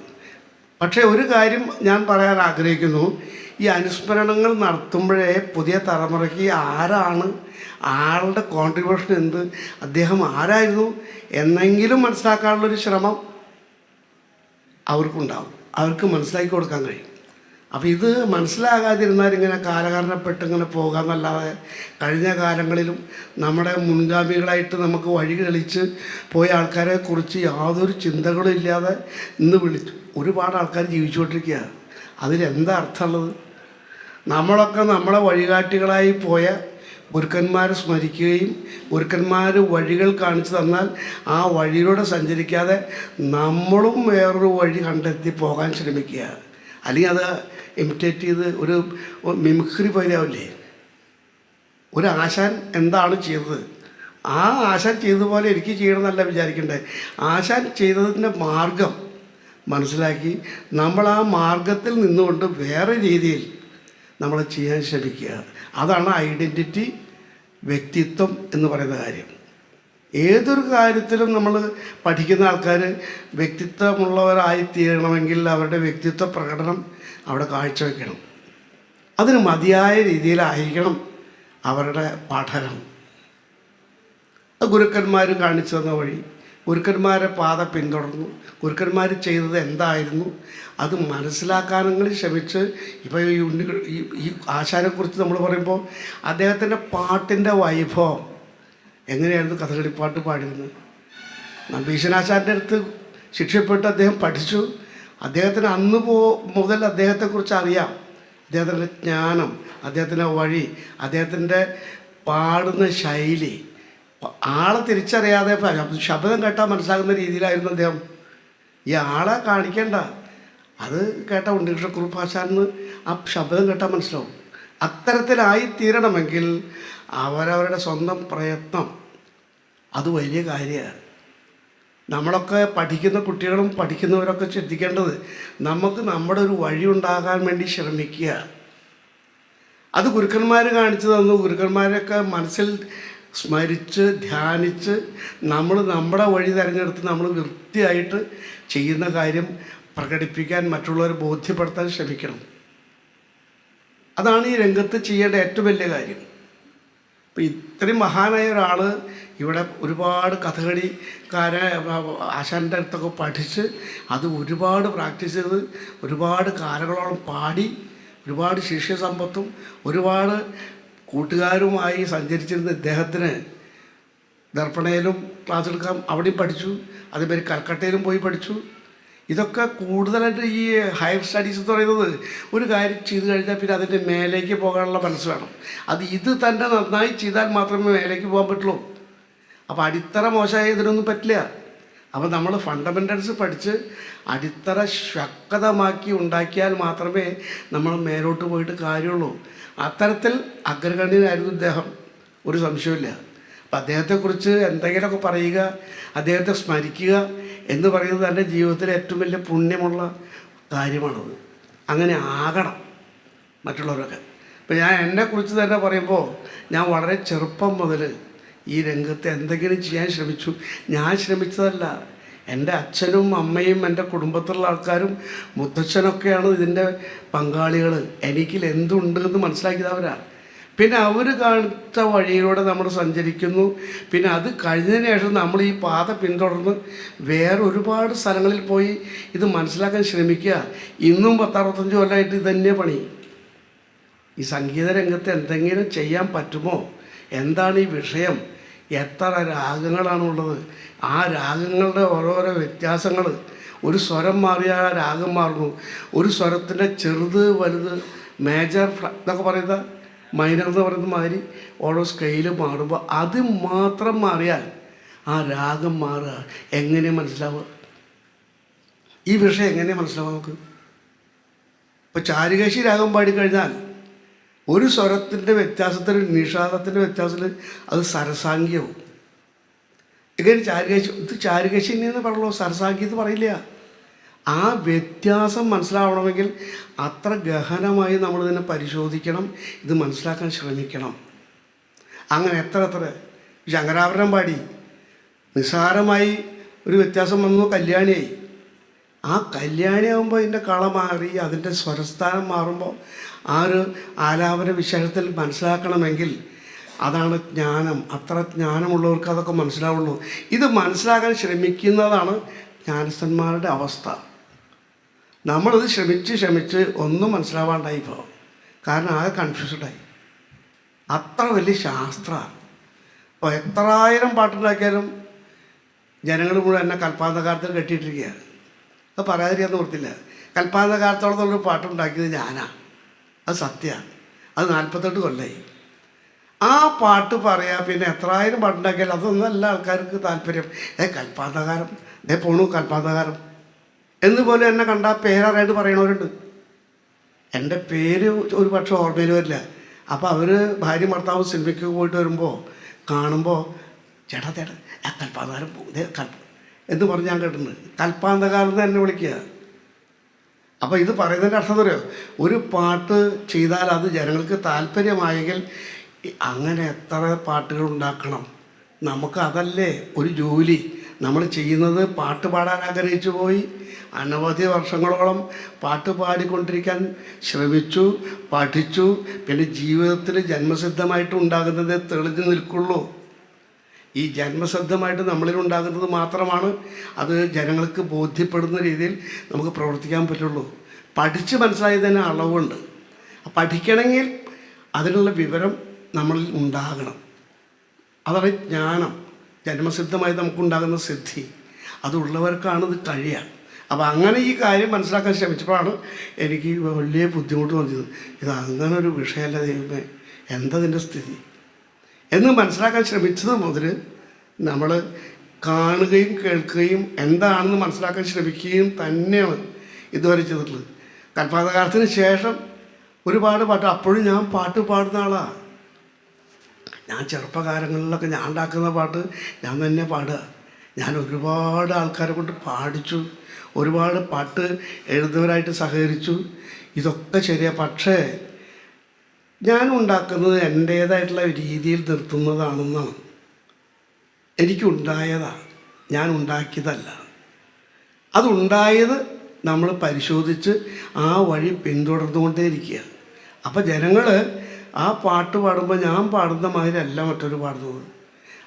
പക്ഷേ ഒരു കാര്യം ഞാൻ പറയാൻ ആഗ്രഹിക്കുന്നു. ഈ അനുസ്മരണങ്ങൾ നടത്തുമ്പോഴേ പുതിയ തലമുറയ്ക്ക് ആരാണ്, ആളുടെ കോൺട്രിബ്യൂഷൻ എന്ത്, അദ്ദേഹം ആരായിരുന്നു എന്നെങ്കിലും മനസ്സിലാക്കാനുള്ളൊരു ശ്രമം അവർക്കുണ്ടാവും. അവർക്ക് മനസ്സിലാക്കി കൊടുക്കാൻ കഴിയും. അപ്പോൾ ഇത് മനസ്സിലാകാതിരുന്നാൽ ഇങ്ങനെ കാലകാരണപ്പെട്ട് ഇങ്ങനെ പോകാമെന്നല്ലാതെ കഴിഞ്ഞ കാലങ്ങളിലും നമ്മുടെ മുൻഗാമികളായിട്ട് നമുക്ക് വഴി തെളിച്ച് പോയ ആൾക്കാരെ കുറിച്ച് യാതൊരു ചിന്തകളും ഇല്ലാതെ ഇന്ന് ഒരുപാട് ആൾക്കാർ ജീവിച്ചുകൊണ്ടിരിക്കുക. അതിലെന്താ അർത്ഥമുള്ളത്? നമ്മളൊക്കെ നമ്മളെ വഴികാട്ടികളായി പോയ ഗുരുക്കന്മാരെ സ്മരിക്കുകയും ഗുരുക്കന്മാർ വഴികൾ കാണിച്ചു തന്നാൽ ആ വഴിയിലൂടെ സഞ്ചരിക്കാതെ നമ്മളും വേറൊരു വഴി കണ്ടെത്തി പോകാൻ ശ്രമിക്കുക. അല്ലെങ്കിൽ അത് ഇമിറ്റേറ്റ് ചെയ്ത് ഒരു മിമിക്രി പോലെയാവില്ലേ? ഒരു ആശാൻ എന്താണ് ചെയ്തത്, ആ ആശാൻ ചെയ്തതുപോലെ എനിക്ക് ചെയ്യണമെന്നല്ല വിചാരിക്കണ്ടേ. ആശാൻ ചെയ്തതിൻ്റെ മാർഗം മനസ്സിലാക്കി നമ്മൾ ആ മാർഗത്തിൽ നിന്നുകൊണ്ട് വേറെ രീതിയിൽ നമ്മൾ ചെയ്യാൻ ശ്രമിക്കുക. അതാണ് ഐഡൻറ്റിറ്റി, വ്യക്തിത്വം എന്ന് പറയുന്ന കാര്യം. ഏതൊരു കാര്യത്തിലും നമ്മൾ പഠിക്കുന്ന ആൾക്കാർ വ്യക്തിത്വമുള്ളവരായി തീരണമെങ്കിൽ അവരുടെ വ്യക്തിത്വ പ്രകടനം അവിടെ കാഴ്ചവെക്കണം. അതിന് മതിയായ രീതിയിലായിരിക്കണം അവരുടെ പഠനം. ഗുരുക്കന്മാർ കാണിച്ചു തന്ന വഴി, ഗുരുക്കന്മാരെ പാത പിന്തുടർന്നു, ഗുരുക്കന്മാർ ചെയ്തത് എന്തായിരുന്നു അത് മനസ്സിലാക്കാനെങ്കിലും ശ്രമിച്ച്. ഇപ്പോൾ ഈ ആശാനെക്കുറിച്ച് നമ്മൾ പറയുമ്പോൾ അദ്ദേഹത്തിൻ്റെ പാട്ടിൻ്റെ വൈഭവം എങ്ങനെയായിരുന്നു കഥകളിപ്പാട്ട് പാടിയിരുന്നത്. നമ്പീശനാശാൻ്റെ അടുത്ത് ശിക്ഷപ്പെട്ട് അദ്ദേഹം പഠിച്ചു. അദ്ദേഹത്തിന് അന്ന് മുതൽ അദ്ദേഹത്തെക്കുറിച്ച് അറിയാം. അദ്ദേഹത്തിൻ്റെ ജ്ഞാനം, അദ്ദേഹത്തിൻ്റെ വഴി, അദ്ദേഹത്തിൻ്റെ പാടുന്ന ശൈലി, ആളെ തിരിച്ചറിയാതെ ശബ്ദം കേട്ടാൽ മനസ്സിലാകുന്ന രീതിയിലായിരുന്നു അദ്ദേഹം. ഈ ആളെ കാണിക്കേണ്ട, അത് കേട്ട ഉണ്ണികൃഷ്ണക്കുറുപ്പ് ആശാനെന്ന് ആ ശബ്ദം കേട്ടാൽ മനസ്സിലാവും. അത്തരത്തിലായി തീരണമെങ്കിൽ അവരവരുടെ സ്വന്തം പ്രയത്നം അത് വലിയ കാര്യമാണ്. നമ്മളൊക്കെ പഠിക്കുന്ന കുട്ടികളും പഠിക്കുന്നവരൊക്കെ ശ്രദ്ധിക്കേണ്ടത് നമുക്ക് നമ്മുടെ ഒരു വഴി ഉണ്ടാകാൻ വേണ്ടി ശ്രമിക്കുക. അത് ഗുരുക്കന്മാർ കാണിച്ചു തന്നു. ഗുരുക്കന്മാരൊക്കെ മനസ്സിൽ സ്മരിച്ച് ധ്യാനിച്ച് നമ്മൾ നമ്മുടെ വഴി തിരഞ്ഞെടുത്ത് നമ്മൾ വൃത്തിയായിട്ട് ചെയ്യുന്ന കാര്യം പ്രകടിപ്പിക്കാൻ മറ്റുള്ളവരെ ബോധ്യപ്പെടുത്താൻ ശ്രമിക്കണം. അതാണ് ഈ രംഗത്ത് ചെയ്യേണ്ട ഏറ്റവും വലിയ കാര്യം. ഇപ്പം ഇത്രയും മഹാനായ ഒരാൾ ഇവിടെ ഒരുപാട് കഥകളിക്കാരെ ആശാൻ്റെ അടുത്തൊക്കെ പഠിച്ച് അത് ഒരുപാട് പ്രാക്ടീസ് ചെയ്ത് ഒരുപാട് കാലങ്ങളോളം പാടി ഒരുപാട് ശിഷ്യസമ്പത്തും ഒരുപാട് കൂട്ടുകാരുമായി സഞ്ചരിച്ചിരുന്ന ഇദ്ദേഹത്തിന് ദർപ്പണയിലും ക്ലാസ് എടുക്കാം, അവിടെയും പഠിച്ചു. അതേമാതിരി കൽക്കട്ടയിലും പോയി പഠിച്ചു. ഇതൊക്കെ കൂടുതലായിട്ട് ഈ ഹയർ സ്റ്റഡീസ് എന്ന് പറയുന്നത് ഒരു കാര്യം ചെയ്തു കഴിഞ്ഞാൽ പിന്നെ അതിൻ്റെ മേലേക്ക് പോകാനുള്ള മനസ്സ് വേണം. ഇത് തന്നെ നന്നായി ചെയ്താൽ മാത്രമേ മേലേക്ക് പോകാൻ പറ്റുള്ളൂ. അപ്പോൾ അടിത്തറ മോശമായ ഇതിനൊന്നും പറ്റില്ല. അപ്പോൾ നമ്മൾ ഫണ്ടമെൻ്റൽസ് പഠിച്ച് അടിത്തറ ശക്തമാക്കി ഉണ്ടാക്കിയാൽ മാത്രമേ നമ്മൾ മേലോട്ട് പോയിട്ട് കാര്യമുള്ളൂ. അത്തരത്തിൽ അഗ്രഗണ്യനായിരുന്നു ഇദ്ദേഹം, ഒരു സംശയമില്ല. അപ്പം അദ്ദേഹത്തെക്കുറിച്ച് എന്തെങ്കിലുമൊക്കെ പറയുക, അദ്ദേഹത്തെ സ്മരിക്കുക എന്ന് പറയുന്നത് എൻ്റെ ജീവിതത്തിലെ ഏറ്റവും വലിയ പുണ്യമുള്ള കാര്യമാണത്. അങ്ങനെ ആകണം മറ്റുള്ളവരൊക്കെ. ഇപ്പം ഞാൻ എന്നെക്കുറിച്ച് തന്നെ പറയുമ്പോൾ ഞാൻ വളരെ ചെറുപ്പം മുതൽ ഈ രംഗത്ത് എന്തെങ്കിലും ചെയ്യാൻ ശ്രമിച്ചു. ഞാൻ ശ്രമിച്ചതല്ല, എൻ്റെ അച്ഛനും അമ്മയും എൻ്റെ കുടുംബത്തിലുള്ള ആൾക്കാരും മുത്തച്ഛനൊക്കെയാണ് ഇതിൻ്റെ പങ്കാളികൾ. എനിക്കിൽ എന്തുണ്ട് എന്ന് മനസ്സിലാക്കിയത് അവരാണ്. പിന്നെ അവർ കാണിച്ച വഴിയിലൂടെ നമ്മൾ സഞ്ചരിക്കുന്നു. പിന്നെ അത് കഴിഞ്ഞതിന് ശേഷം നമ്മൾ ഈ പാത പിന്തുടർന്ന് വേറെ ഒരുപാട് സ്ഥലങ്ങളിൽ പോയി ഇത് മനസ്സിലാക്കാൻ ശ്രമിക്കുക. ഇന്നും 10-65 കൊല്ലമായിട്ട് ഇത് തന്നെ പണി. ഈ സംഗീത രംഗത്ത് എന്തെങ്കിലും ചെയ്യാൻ പറ്റുമോ, എന്താണ് ഈ വിഷയം, എത്ര രാഗങ്ങളാണുള്ളത്, ആ രാഗങ്ങളുടെ ഓരോരോ വ്യത്യാസങ്ങൾ, ഒരു സ്വരം മാറിയാൽ ആ രാഗം മാറുന്നു. ഒരു സ്വരത്തിൻ്റെ ചെറുത് വലുത് മേജർ എന്നൊക്കെ പറയുന്ന മൈനർ എന്ന് പറയുന്ന മാതിരി ഓരോ സ്കെയില് മാറുമ്പോൾ അത് മാത്രം മാറിയാൽ ആ രാഗം മാറുക. എങ്ങനെ മനസ്സിലാവുക ഈ വിഷയം, എങ്ങനെ മനസ്സിലാവുക നമുക്ക്? ഇപ്പോൾ ചാരുകേശി രാഗം പാടിക്കഴിഞ്ഞാൽ ഒരു സ്വരത്തിൻ്റെ വ്യത്യാസത്തിൽ, നിഷാദത്തിൻ്റെ വ്യത്യാസത്തിൽ അത് സരസാംഗിയാവും. എങ്ങനെ ചാരുകേശി, ഇത് ചാരുകേശി എന്ന് പറയുള്ളൂ, സരസാംഗി എന്ന് പറയില്ല. ആ വ്യത്യാസം മനസ്സിലാവണമെങ്കിൽ അത്ര ഗഹനമായി നമ്മളിതിനെ പരിശോധിക്കണം, ഇത് മനസ്സിലാക്കാൻ ശ്രമിക്കണം. അങ്ങനെ എത്ര ശങ്കരാഭരണം പാടി നിസ്സാരമായി ഒരു വ്യത്യാസം വന്നു, കല്യാണിയായി. ആ കല്യാണിയാകുമ്പോൾ അതിൻ്റെ കള മാറി, അതിൻ്റെ സ്വരസ്ഥാനം മാറുമ്പോൾ ആ ഒരു ആലാപന വിശേഷത്തിൽ മനസ്സിലാക്കണമെങ്കിൽ അതാണ് ജ്ഞാനം. അത്ര ജ്ഞാനമുള്ളവർക്ക് അതൊക്കെ മനസ്സിലാവുള്ളൂ. ഇത് മനസ്സിലാക്കാൻ ശ്രമിക്കുന്നതാണ് ജ്ഞാനസ്ഥന്മാരുടെ അവസ്ഥ. നമ്മളിത് ശ്രമിച്ച് ഒന്നും മനസ്സിലാവാണ്ടായി ഇപ്പോൾ. കാരണം ആകെ കൺഫ്യൂസ്ഡായി. അത്ര വലിയ ശാസ്ത്രമാണ്. ഇപ്പോൾ എത്രായിരം പാട്ടുണ്ടാക്കിയാലും ജനങ്ങൾ മുഴുവൻ എന്നെ കൽപ്പാന്തകാലത്തിൽ കെട്ടിയിട്ടിരിക്കുകയാണ്. അത് പറയാതിരിക്കാൻ നിർത്തില്ല. കൽപ്പാന്തകാലത്തോളത്തുള്ളൊരു പാട്ടുണ്ടാക്കിയത് ഞാനാണ്, അത് സത്യമാണ്. അത് 48 കൊല്ലമായി. ആ പാട്ട് പറയാം. പിന്നെ എത്രായിരം പാട്ടുണ്ടാക്കിയാലും അതൊന്നും എല്ലാ ആൾക്കാർക്ക് താല്പര്യം. കൽപ്പാന്തകാരം, പോണു കൽപ്പാന്തകാരം എന്നുപോലെ എന്നെ കണ്ടാൽ പേരറിയായിട്ട് പറയണവരുണ്ട്. എൻ്റെ പേര് ഒരു പക്ഷേ ഓർമ്മയിൽ വരില്ല. അപ്പോൾ അവർ ഭാര്യ ഭർത്താവ് സിനിമയ്ക്ക് പോയിട്ട് വരുമ്പോൾ കാണുമ്പോൾ ചേട്ടാ കൽപ്പാന്തകാരം എന്ന് പറഞ്ഞ് ഞാൻ കേട്ടിട്ടുണ്ട്. കൽപ്പാന്തകാലം എന്ന് എന്നെ വിളിക്കുക. അപ്പോൾ ഇത് പറയുന്നതിൻ്റെ അർത്ഥം അറിയോ, ഒരു പാട്ട് ചെയ്താൽ അത് ജനങ്ങൾക്ക് താല്പര്യമായെങ്കിൽ അങ്ങനെ എത്ര പാട്ടുകൾ ഉണ്ടാക്കണം. നമുക്ക് അതല്ലേ ഒരു ജോലി. നമ്മൾ ചെയ്യുന്നത് പാട്ട് പാടാൻ ആഗ്രഹിച്ചു പോയി അനവധി വർഷങ്ങളോളം പാട്ട് പാടിക്കൊണ്ടിരിക്കാൻ ശ്രമിച്ചു, പഠിച്ചു. പിന്നെ ജീവിതത്തിൽ ജന്മസിദ്ധമായിട്ട് ഉണ്ടാകുന്നത് തെളിഞ്ഞു നിൽക്കുള്ളൂ. ഈ ജന്മസിദ്ധമായിട്ട് നമ്മളിൽ ഉണ്ടാകുന്നത് മാത്രമാണ് അത് ജനങ്ങൾക്ക് ബോധ്യപ്പെടുന്ന രീതിയിൽ നമുക്ക് പ്രവർത്തിക്കാൻ പറ്റുള്ളൂ. പഠിച്ച് മനസ്സിലായതിന് അളവുണ്ട്. പഠിക്കണമെങ്കിൽ അതിനുള്ള വിവരം നമ്മളിൽ ഉണ്ടാകണം. അതാണ് ജ്ഞാനം. ജന്മസിദ്ധമായി നമുക്കുണ്ടാകുന്ന സിദ്ധി അതുള്ളവർക്കാണ് ഇത് കഴിയുക. അപ്പോൾ അങ്ങനെ ഈ കാര്യം മനസ്സിലാക്കാൻ ശ്രമിച്ചപ്പോഴാണ് എനിക്ക് വലിയ ബുദ്ധിമുട്ട് തോന്നിയത്. ഇത് അങ്ങനെ ഒരു വിഷയമല്ല ദൈവമേ, എന്തതിൻ്റെ സ്ഥിതി എന്ന് മനസ്സിലാക്കാൻ ശ്രമിച്ചത് മുതൽ നമ്മൾ കാണുകയും കേൾക്കുകയും എന്താണെന്ന് മനസ്സിലാക്കാൻ ശ്രമിക്കുകയും തന്നെയാണ് ഇതുവരെ ചെയ്തിട്ടുള്ളത്. കൽപ്പാന്തകാലത്തിന് ശേഷം ഒരുപാട് പാട്ട്. അപ്പോഴും ഞാൻ പാട്ട് പാടുന്ന ആളാണ്. ഞാൻ ചെറുപ്പകാലങ്ങളിലൊക്കെ ഞാൻ ഉണ്ടാക്കുന്ന പാട്ട് ഞാൻ തന്നെ പാടുക. ഞാൻ ഒരുപാട് ആൾക്കാരെ കൊണ്ട് പാടിച്ചു, ഒരുപാട് പാട്ട് എഴുതുന്നവരായിട്ട് സഹകരിച്ചു. ഇതൊക്കെ ശരിയാണ്. പക്ഷേ ഞാൻ ഉണ്ടാക്കുന്നത് എൻ്റേതായിട്ടുള്ള രീതിയിൽ നിർത്തുന്നതാണെന്നാണ് എനിക്കുണ്ടായതാണ്, ഞാൻ ഉണ്ടാക്കിയതല്ല. അതുണ്ടായത് നമ്മൾ പരിശോധിച്ച് ആ വഴി പിന്തുടർന്നുകൊണ്ടേയിരിക്കുക. അപ്പോൾ ജനങ്ങൾ ആ പാട്ട് പാടുമ്പോൾ ഞാൻ പാടുന്ന മാതിരി അല്ല മറ്റൊരു പാടുന്നത്.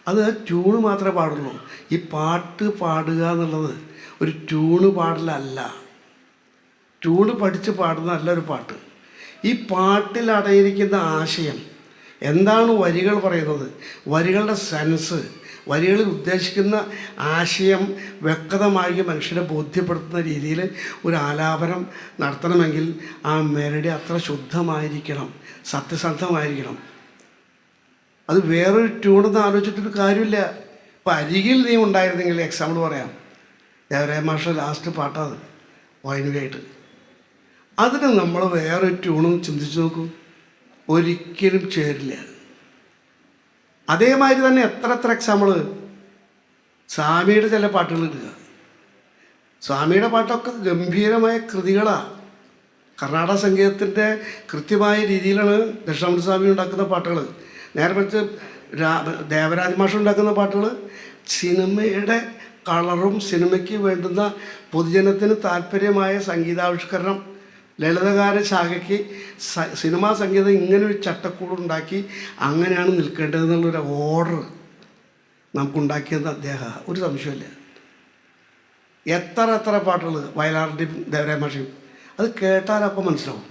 അത് ട്യൂണ് മാത്രമേ പാടുള്ളൂ. ഈ പാട്ട് പാടുക എന്നുള്ളത് ഒരു ട്യൂണ് പാടലല്ല. ട്യൂണ് പഠിച്ച് പാടുന്നതല്ല ഒരു പാട്ട്. ഈ പാട്ടിൽ അടയിരിക്കുന്ന ആശയം എന്താണ്, വരികൾ പറയുന്നത്, വരികളുടെ സെൻസ്, വരികളിൽ ഉദ്ദേശിക്കുന്ന ആശയം വ്യക്തമായി മനുഷ്യനെ ബോധ്യപ്പെടുത്തുന്ന രീതിയിൽ ഒരു ആലാപനം നടത്തണമെങ്കിൽ ആ മെലഡി അത്ര ശുദ്ധമായിരിക്കണം, സത്യസന്ധമായിരിക്കണം. അത് വേറൊരു ട്യൂണെന്ന് ആലോചിച്ചിട്ടൊരു കാര്യമില്ല. ഇപ്പം അരികിൽ നീ ഉണ്ടായിരുന്നെങ്കിൽ, എക്സാമ്പിൾ പറയാം, ദേവരായ മാഷ ലാസ്റ്റ് പാട്ടത് വൈനുവായിട്ട്, അതിന് നമ്മൾ വേറൊരു ട്യൂണും ചിന്തിച്ച് നോക്കൂ, ഒരിക്കലും ചേരില്ല. അതേമാതിരി തന്നെ എത്ര എക്സാമ്പിൾ സ്വാമിയുടെ ചില പാട്ടുകൾ ഇടുക. സ്വാമിയുടെ പാട്ടൊക്കെ ഗംഭീരമായ കൃതികളാണ്. കർണാടക സംഗീതത്തിൻ്റെ കൃത്യമായ രീതിയിലാണ് ദക്ഷിണാമൂർത്തി സ്വാമി ഉണ്ടാക്കുന്ന പാട്ടുകൾ. നേരെ മറിച്ച് ദേവരാജ മാഷ് ഉണ്ടാക്കുന്ന പാട്ടുകൾ സിനിമയുടെ കളറും സിനിമയ്ക്ക് വേണ്ടുന്ന പൊതുജനത്തിന് താല്പര്യമായ സംഗീതാവിഷ്കരണം, ലളിതഗാന ശാഖയ്ക്ക് സിനിമാ സംഗീതം ഇങ്ങനൊരു ചട്ടക്കൂടുണ്ടാക്കി അങ്ങനെയാണ് നിൽക്കേണ്ടതെന്നുള്ളൊരു ഓർഡർ നമുക്കുണ്ടാക്കിയത് അദ്ദേഹം, ഒരു സംശയമില്ല. എത്ര പാട്ടുകൾ വയലാറിൻ്റെയും ദേവരായ മാഷയും അത് കേട്ടാലപ്പോൾ മനസ്സിലാവും.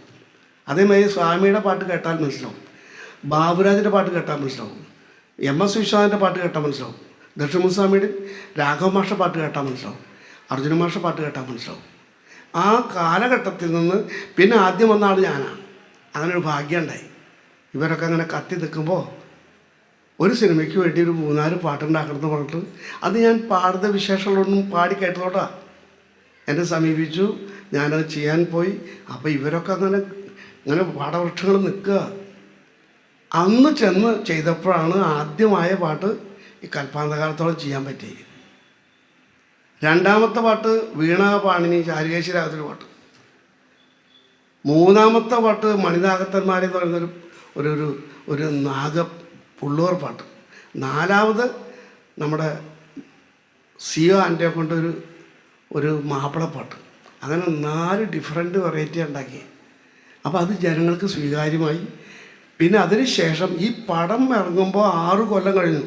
അതേമാതിരി സ്വാമിയുടെ പാട്ട് കേട്ടാൽ മനസ്സിലാവും, ബാബുരാജിൻ്റെ പാട്ട് കേട്ടാൽ മനസ്സിലാവും, MS വിശ്വനാഥൻ്റെ പാട്ട് കേട്ടാൽ മനസ്സിലാവും, ദക്ഷിണമൂർത്തി സ്വാമിയുടെയും രാഘവ മാഷ പാട്ട് കേട്ടാൽ മനസ്സിലാവും, അർജുന മാഷ പാട്ട് കേട്ടാൽ മനസ്സിലാവും. ആ കാലഘട്ടത്തിൽ നിന്ന് പിന്നെ ആദ്യം വന്ന ആൾ ഞാനാണ്. അങ്ങനെ ഒരു ഭാഗ്യം ഉണ്ടായി. ഇവരൊക്കെ അങ്ങനെ കത്തി നിൽക്കുമ്പോൾ ഒരു സിനിമയ്ക്ക് വേണ്ടി ഒരു 3-4 പാട്ടുണ്ടാക്കണമെന്ന് പറഞ്ഞിട്ട് അത് ഞാൻ പാടുന്ന വിശേഷങ്ങളൊന്നും പാടി കേട്ടതോട്ടാ എന്നെ സമീപിച്ചു. ഞാനത് ചെയ്യാൻ പോയി. അപ്പോൾ ഇവരൊക്കെ അങ്ങനെ പാടവൃക്ഷങ്ങൾ നിൽക്കുക. അന്ന് ചെന്ന് ചെയ്തപ്പോഴാണ് ആദ്യമായ പാട്ട് ഈ കൽപ്പാന്തകാലത്തോളം ചെയ്യാൻ പറ്റി. രണ്ടാമത്തെ പാട്ട് വീണ പാണിനി ചാരുകേശി രാഗത്തിൻ്റെ പാട്ട്. മൂന്നാമത്തെ പാട്ട് മണിനാഗത്തന്മാരെന്ന് പറയുന്നൊരു ഒരു ഒരു നാഗ പുള്ളൂർ പാട്ട്. നാലാമത് നമ്മുടെ സിയോ ആൻറ്റിയെ കൊണ്ടൊരു ഒരു മാപ്പിളപ്പാട്ട്. അങ്ങനെ 4 ഡിഫറെൻറ്റ് വെറൈറ്റി ഉണ്ടാക്കി. അപ്പോൾ അത് ജനങ്ങൾക്ക് സ്വീകാര്യമായി. പിന്നെ അതിന് ശേഷം ഈ പടം ഇറങ്ങുമ്പോൾ 6 കൊല്ലം കഴിഞ്ഞു.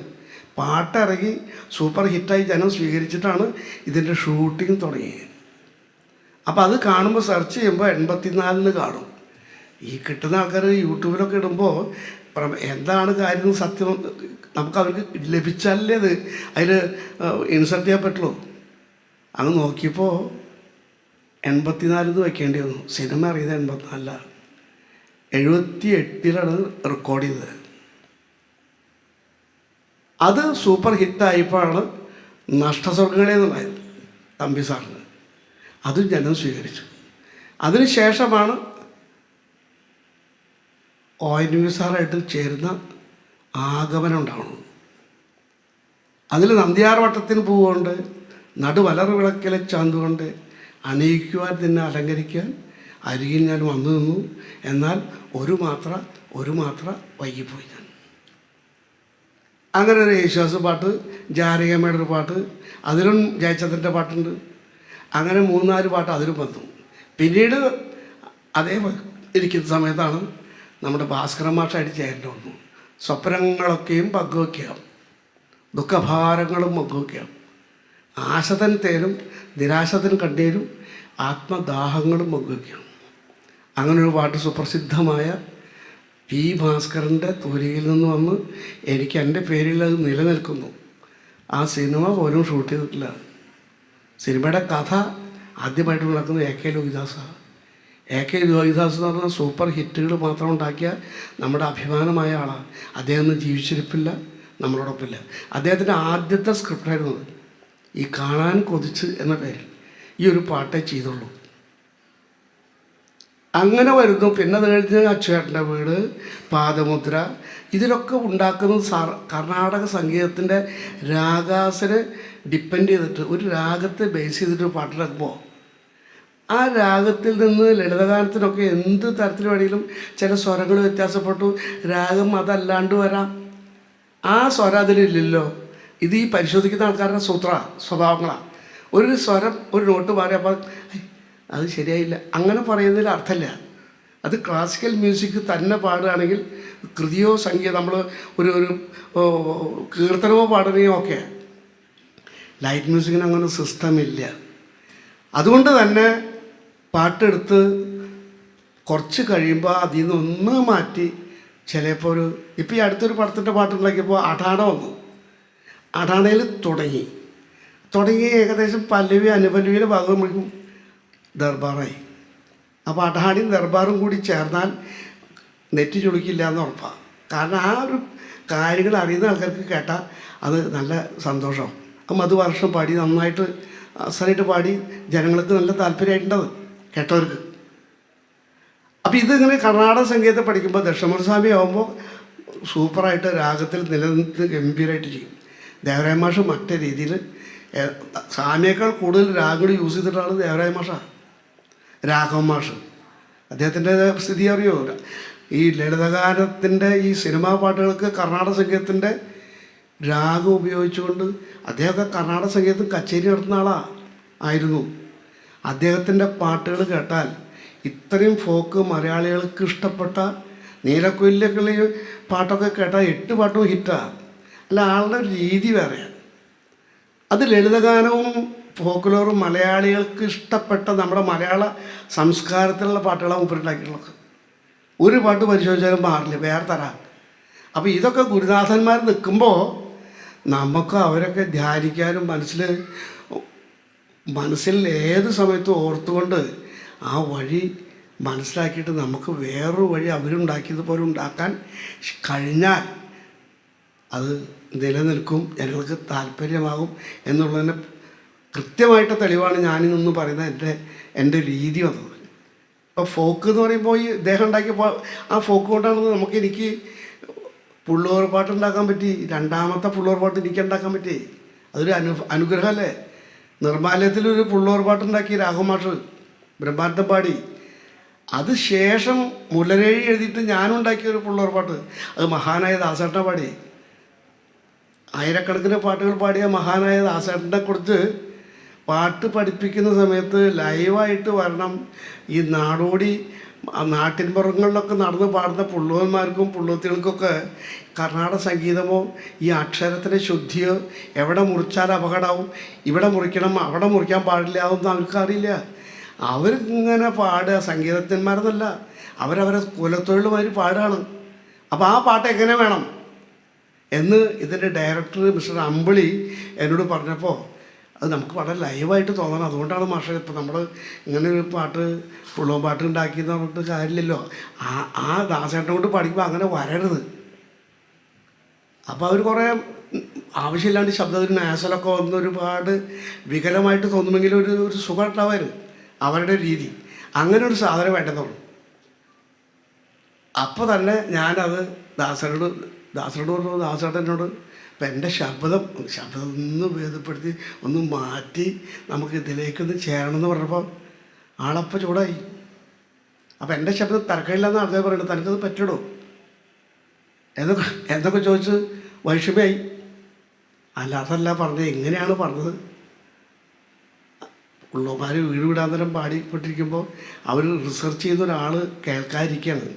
പാട്ടിറങ്ങി സൂപ്പർ ഹിറ്റായി ജനം സ്വീകരിച്ചിട്ടാണ് ഇതിൻ്റെ ഷൂട്ടിങ് തുടങ്ങിയത്. അപ്പോൾ അത് കാണുമ്പോൾ സെർച്ച് ചെയ്യുമ്പോൾ 84 കാണും. ഈ കിട്ടുന്ന ആൾക്കാർ യൂട്യൂബിലൊക്കെ ഇടുമ്പോൾ എന്താണ് കാര്യം സത്യം നമുക്ക് അവർക്ക് ലഭിച്ചാലേ അത് അതിൽ ഇൻസർട്ട് ചെയ്യാൻ പറ്റുള്ളൂ. അങ്ങ് നോക്കിയപ്പോൾ 84 വയ്ക്കേണ്ടി വന്നു. സിനിമ അറിയുന്നത് 84 78 റെക്കോർഡ് ചെയ്തത്. അത് സൂപ്പർ ഹിറ്റായപ്പോഴാണ് നഷ്ടസ്വർഗങ്ങളെന്നുണ്ടായത് തമ്പി സാറിന്. അതും ജനം സ്വീകരിച്ചു. അതിന് ശേഷമാണ് ONV സാറായിട്ട് ചേരുന്ന ആഗമനം ഉണ്ടാവുന്നത്. അതിൽ നന്ദിയാർ വട്ടത്തിന് പൂവുകൊണ്ട് നടുവലർ വിളക്കിലെ ചാന്തുകൊണ്ട് അണിയിക്കുവാൻ തന്നെ അലങ്കരിക്കാൻ അരികിൽ ഞാൻ വന്നു നിന്നു. എന്നാൽ ഒരു മാത്ര വൈകിപ്പോയി ഞാൻ. അങ്ങനെ ഒരു യേശുദാസ് പാട്ട്, ജാനകിയമ്മയുടെ ഒരു പാട്ട്, അതിലും ജയചന്ദ്രൻ്റെ പാട്ടുണ്ട്. അങ്ങനെ 3-4 പാട്ട് അതിലും വന്നു. പിന്നീട് അതേ ഇരിക്കുന്ന സമയത്താണ് നമ്മുടെ ഭാസ്കരൻ മാഷായിട്ട് ചേരേണ്ടി വന്നു. സ്വപ്നങ്ങളൊക്കെയും പങ്കുവയ്ക്കാം, ദുഃഖഭാരങ്ങളും പങ്കുവയ്ക്കാം, ആശതൻ തേനും നിരാശതൻ കണ്ണീരും ആത്മദാഹങ്ങളും പങ്കുവയ്ക്കാം. അങ്ങനൊരു പാട്ട് സുപ്രസിദ്ധമായ P. ഭാസ്കരൻ്റെ തൂലികയിൽ നിന്ന് വന്ന് എനിക്ക് എൻ്റെ പേരിൽ അത് നിലനിൽക്കുന്നു. ആ സിനിമ പോലും ഷൂട്ട് ചെയ്തിട്ടില്ല. സിനിമയുടെ കഥ ആദ്യമായിട്ട് നടക്കുന്നത് AK ലോഹിദാസാണ്. AK ലോഹിദാസ് എന്ന് പറഞ്ഞാൽ സൂപ്പർ ഹിറ്റുകൾ മാത്രം ഉണ്ടാക്കിയ നമ്മുടെ അഭിമാനമായ ആളാണ്. അദ്ദേഹം ജീവിച്ചിരിപ്പില്ല, നമ്മളോടൊപ്പമില്ല. അദ്ദേഹത്തിൻ്റെ ആദ്യത്തെ സ്ക്രിപ്റ്റായിരുന്നത് ഈ കാണാൻ കൊതിച്ച് എന്ന പേരിൽ ഈ ഒരു പാട്ടേ ചെയ്തുള്ളൂ. അങ്ങനെ വരുന്നു. പിന്നെ അത് കഴിഞ്ഞ് അച്ചുവേട്ടൻ്റെ വീട്, പാദമുദ്ര, ഇതിലൊക്കെ ഉണ്ടാക്കുന്നത് കർണാടക സംഗീതത്തിൻ്റെ രാഗാസിനെ ഡിപ്പെൻഡ് ചെയ്തിട്ട് ഒരു രാഗത്തെ ബേസ് ചെയ്തിട്ട് പാട്ടിറക്കുമ്പോൾ ആ രാഗത്തിൽ നിന്ന് ലളിതഗാനത്തിനൊക്കെ എന്ത് തരത്തിൽ വേണമെങ്കിലും ചില സ്വരങ്ങൾ വ്യത്യാസപ്പെട്ടു, രാഗം അതല്ലാണ്ട് വരാം. ആ സ്വരം അതിലില്ലല്ലോ. ഇത് ഈ പരിശോധിക്കുന്ന ആൾക്കാരുടെ സ്വഭാവങ്ങളാണ്. ഒരു സ്വരം ഒരു നോട്ട് മാറി അപ്പോൾ അത് ശരിയായില്ല അങ്ങനെ പറയുന്നതിൽ അർത്ഥമില്ല. അത് ക്ലാസിക്കൽ മ്യൂസിക് തന്നെ പാടുകയാണെങ്കിൽ കൃതിയോ സംഗീതം നമ്മൾ ഒരു കീർത്തനമോ പാടുകയോ ഒക്കെ. ലൈറ്റ് മ്യൂസിക്കിന് അങ്ങനെ സിസ്റ്റം ഇല്ല. അതുകൊണ്ട് തന്നെ പാട്ടെടുത്ത് കുറച്ച് കഴിയുമ്പോൾ അതിൽ നിന്നൊന്ന് മാറ്റി ചിലപ്പോൾ ഇപ്പോൾ ഈ അടുത്തൊരു പടത്തിൻ്റെ പാട്ടുണ്ടാക്കിയപ്പോൾ അഠാണ വന്നു. അഠാണയിൽ തുടങ്ങി ഏകദേശം പല്ലവി അനുപല്ലവിയുടെ ഭാഗം വിളിക്കും ദർബാറായി. അപ്പോൾ അഠാണിയും ദർബാറും കൂടി ചേർന്നാൽ നെറ്റി ചുളുക്കില്ല എന്ന് ഉറപ്പാണ്. കാരണം ആ ഒരു കാര്യങ്ങൾ അറിയുന്ന ആൾക്കാർക്ക് കേട്ടാൽ അത് നല്ല സന്തോഷം. മധുവർഷം പാടി നന്നായിട്ട് അസലായിട്ട് പാടി ജനങ്ങൾക്ക് നല്ല താല്പര്യമായിട്ടുണ്ടത് കേട്ടവർക്ക്. അപ്പോൾ ഇതിങ്ങനെ കർണാടക സംഗീതത്തെ പഠിക്കുമ്പോൾ ദക്ഷിണസ്വാമി ആകുമ്പോൾ സൂപ്പറായിട്ട് രാഗത്തിൽ നിലനിന്ന് ഗംഭീരമായിട്ട് ചെയ്യും. ദേവരായ മാഷ് മറ്റേ രീതിയിൽ സ്വാമിയേക്കാൾ കൂടുതൽ രാഗങ്ങൾ യൂസ് ചെയ്തിട്ടാണ് ദേവരായ മാഷ. രാഘവൻ മാഷ് അദ്ദേഹത്തിൻ്റെ സ്ഥിതി അറിയോ? ഈ ലളിതഗാനത്തിൻ്റെ ഈ സിനിമാ പാട്ടുകൾക്ക് കർണാടക സംഗീതത്തിൻ്റെ രാഗം ഉപയോഗിച്ചുകൊണ്ട് അദ്ദേഹമൊക്കെ കർണാടക സംഗീതത്തിൽ കച്ചേരി നടത്തുന്ന ആയിരുന്നു. അദ്ദേഹത്തിൻ്റെ പാട്ടുകൾ കേട്ടാൽ ഇത്രയും ഫോക്ക് മലയാളികൾക്ക് ഇഷ്ടപ്പെട്ട നീലക്കുയിലൊക്കെ പാട്ടൊക്കെ കേട്ടാൽ 8 പാട്ടും ഹിറ്റാണ്. അല്ല, ആളുടെ രീതി വേറെയാണ്. അത് ലളിതഗാനവും ഫോക്ക്ലോറും മലയാളികൾക്ക് ഇഷ്ടപ്പെട്ട നമ്മുടെ മലയാള സംസ്കാരത്തിലുള്ള പാട്ടുകളാണ് മുമ്പിലുണ്ടാക്കിയിട്ടുള്ളത്. ഒരു പാട്ട് പരിശോധിച്ചാലും മാറില്ല, വേറെ തരാം. അപ്പോൾ ഇതൊക്കെ ഗുരുനാഥന്മാർ നിൽക്കുമ്പോൾ നമുക്ക് അവരൊക്കെ ധ്യാനിക്കാനും മനസ്സിൽ ഏത് സമയത്തും ഓർത്തുകൊണ്ട് ആ വഴി മനസ്സിലാക്കിയിട്ട് നമുക്ക് വേറൊരു വഴി അവരുണ്ടാക്കിയതുപോലെ ഉണ്ടാക്കാൻ കഴിഞ്ഞാൽ അത് നിലനിൽക്കും, ജനങ്ങൾക്ക് താല്പര്യമാകും എന്നുള്ളതിന് കൃത്യമായിട്ട് തെളിവാണ് ഞാനിന്ന് പറയുന്നത് എൻ്റെ രീതി വന്നത്. ഇപ്പോൾ ഫോക്ക് എന്ന് പറയുമ്പോൾ ഈ ഇദ്ദേഹം ഉണ്ടാക്കിയപ്പോൾ ആ ഫോക്ക് കൊണ്ടാണ് എനിക്ക് പുള്ളൂർ പാട്ട് ഉണ്ടാക്കാൻ പറ്റി. 2ാമത്തെ പുള്ളൂർ പാട്ട് എനിക്ക് ഉണ്ടാക്കാൻ പറ്റി. അതൊരു അനുഗ്രഹമല്ലേ. നിർമ്മാലയത്തിലൊരു പുള്ളൂർ പാട്ടുണ്ടാക്കി രാഘവമാഷ് ബ്രഹ്മാനന്ദം പാടി. അത് ശേഷം മുല്ലരേഴി എഴുതിയിട്ട് ഞാനുണ്ടാക്കിയൊരു പുള്ളൂർ പാട്ട്, അത് മഹാനായ ദാസേട്ടനെ പാടി. ആയിരക്കണക്കിന് പാട്ടുകൾ പാടിയ മഹാനായ ദാസേട്ടനെ കുറിച്ച് പാട്ട് പഠിപ്പിക്കുന്ന സമയത്ത് ലൈവായിട്ട് വരണം. ഈ നാടോടി നാട്ടിൻപുറങ്ങളിലൊക്കെ നടന്ന് പാടുന്ന പുള്ളുവന്മാർക്കും പുള്ളുത്തികൾക്കൊക്കെ കർണാടക സംഗീതമോ ഈ അക്ഷരത്തിൻ്റെ ശുദ്ധിയോ എവിടെ മുറിച്ചാൽ അപകടമാവും, ഇവിടെ മുറിക്കണം അവിടെ മുറിക്കാൻ പാടില്ല അതൊന്നും അവർക്കറിയില്ല. അവരിങ്ങനെ പാടുക, സംഗീതജ്ഞന്മാരെന്നല്ല, അവരവരെ കുലത്തൊഴിലുമാതിരി പാടുകയാണ്. അപ്പോൾ ആ പാട്ട് എങ്ങനെ വേണം എന്ന് ഇതിൻ്റെ ഡയറക്ടർ മിസ്റ്റർ അമ്പിളി എന്നോട് പറഞ്ഞപ്പോൾ അത് നമുക്ക് വളരെ ലൈവായിട്ട് തോന്നണം. അതുകൊണ്ടാണ് മാഷെ ഇപ്പോൾ നമ്മൾ ഇങ്ങനെ ഒരു പാട്ട് പുള്ളവും പാട്ട് ഉണ്ടാക്കിയെന്ന് പറഞ്ഞിട്ട് കാര്യമില്ലല്ലോ. ആ ദാസേട്ടനെ കൊണ്ട് പഠിക്കുമ്പോൾ അങ്ങനെ വരരുത്. അപ്പോൾ അവർ കുറേ ആവശ്യമില്ലാണ്ട് ശബ്ദത്തിന് നാസലൊക്കെ വന്ന് ഒരുപാട് വികലമായിട്ട് തോന്നുമെങ്കിലും ഒരു സുഖം ഉണ്ടാവരുത് അവരുടെ രീതി. അങ്ങനെ ഒരു സാധനം വേണ്ടെന്നുള്ളൂ. അപ്പോൾ തന്നെ ഞാനത് ദാസനോട് പറഞ്ഞു, ദാസേട്ടനോട് അപ്പം എൻ്റെ ശബ്ദം ഒന്ന് ഭേദപ്പെടുത്തി ഒന്ന് മാറ്റി നമുക്ക് ഇതിലേക്കൊന്ന് ചേരണമെന്ന് പറഞ്ഞപ്പോൾ ആളപ്പം ചൂടായി. അപ്പം എൻ്റെ ശബ്ദം തരക്കമില്ലെന്ന് ആൾക്കാർ പറയുന്നത്, തനിക്കത് പറ്റണോ എന്തൊക്കെ ചോദിച്ച് വൈഷമ്യായി. അല്ല, അതല്ല പറഞ്ഞത്, എങ്ങനെയാണ് പറഞ്ഞത്. ഉള്ളവന്മാർ വീട് വിടാന്തരം പാടിക്കൊണ്ടിരിക്കുമ്പോൾ അവർ റിസർച്ച് ചെയ്യുന്ന ഒരാൾ കേൾക്കാതിരിക്കുകയാണ്.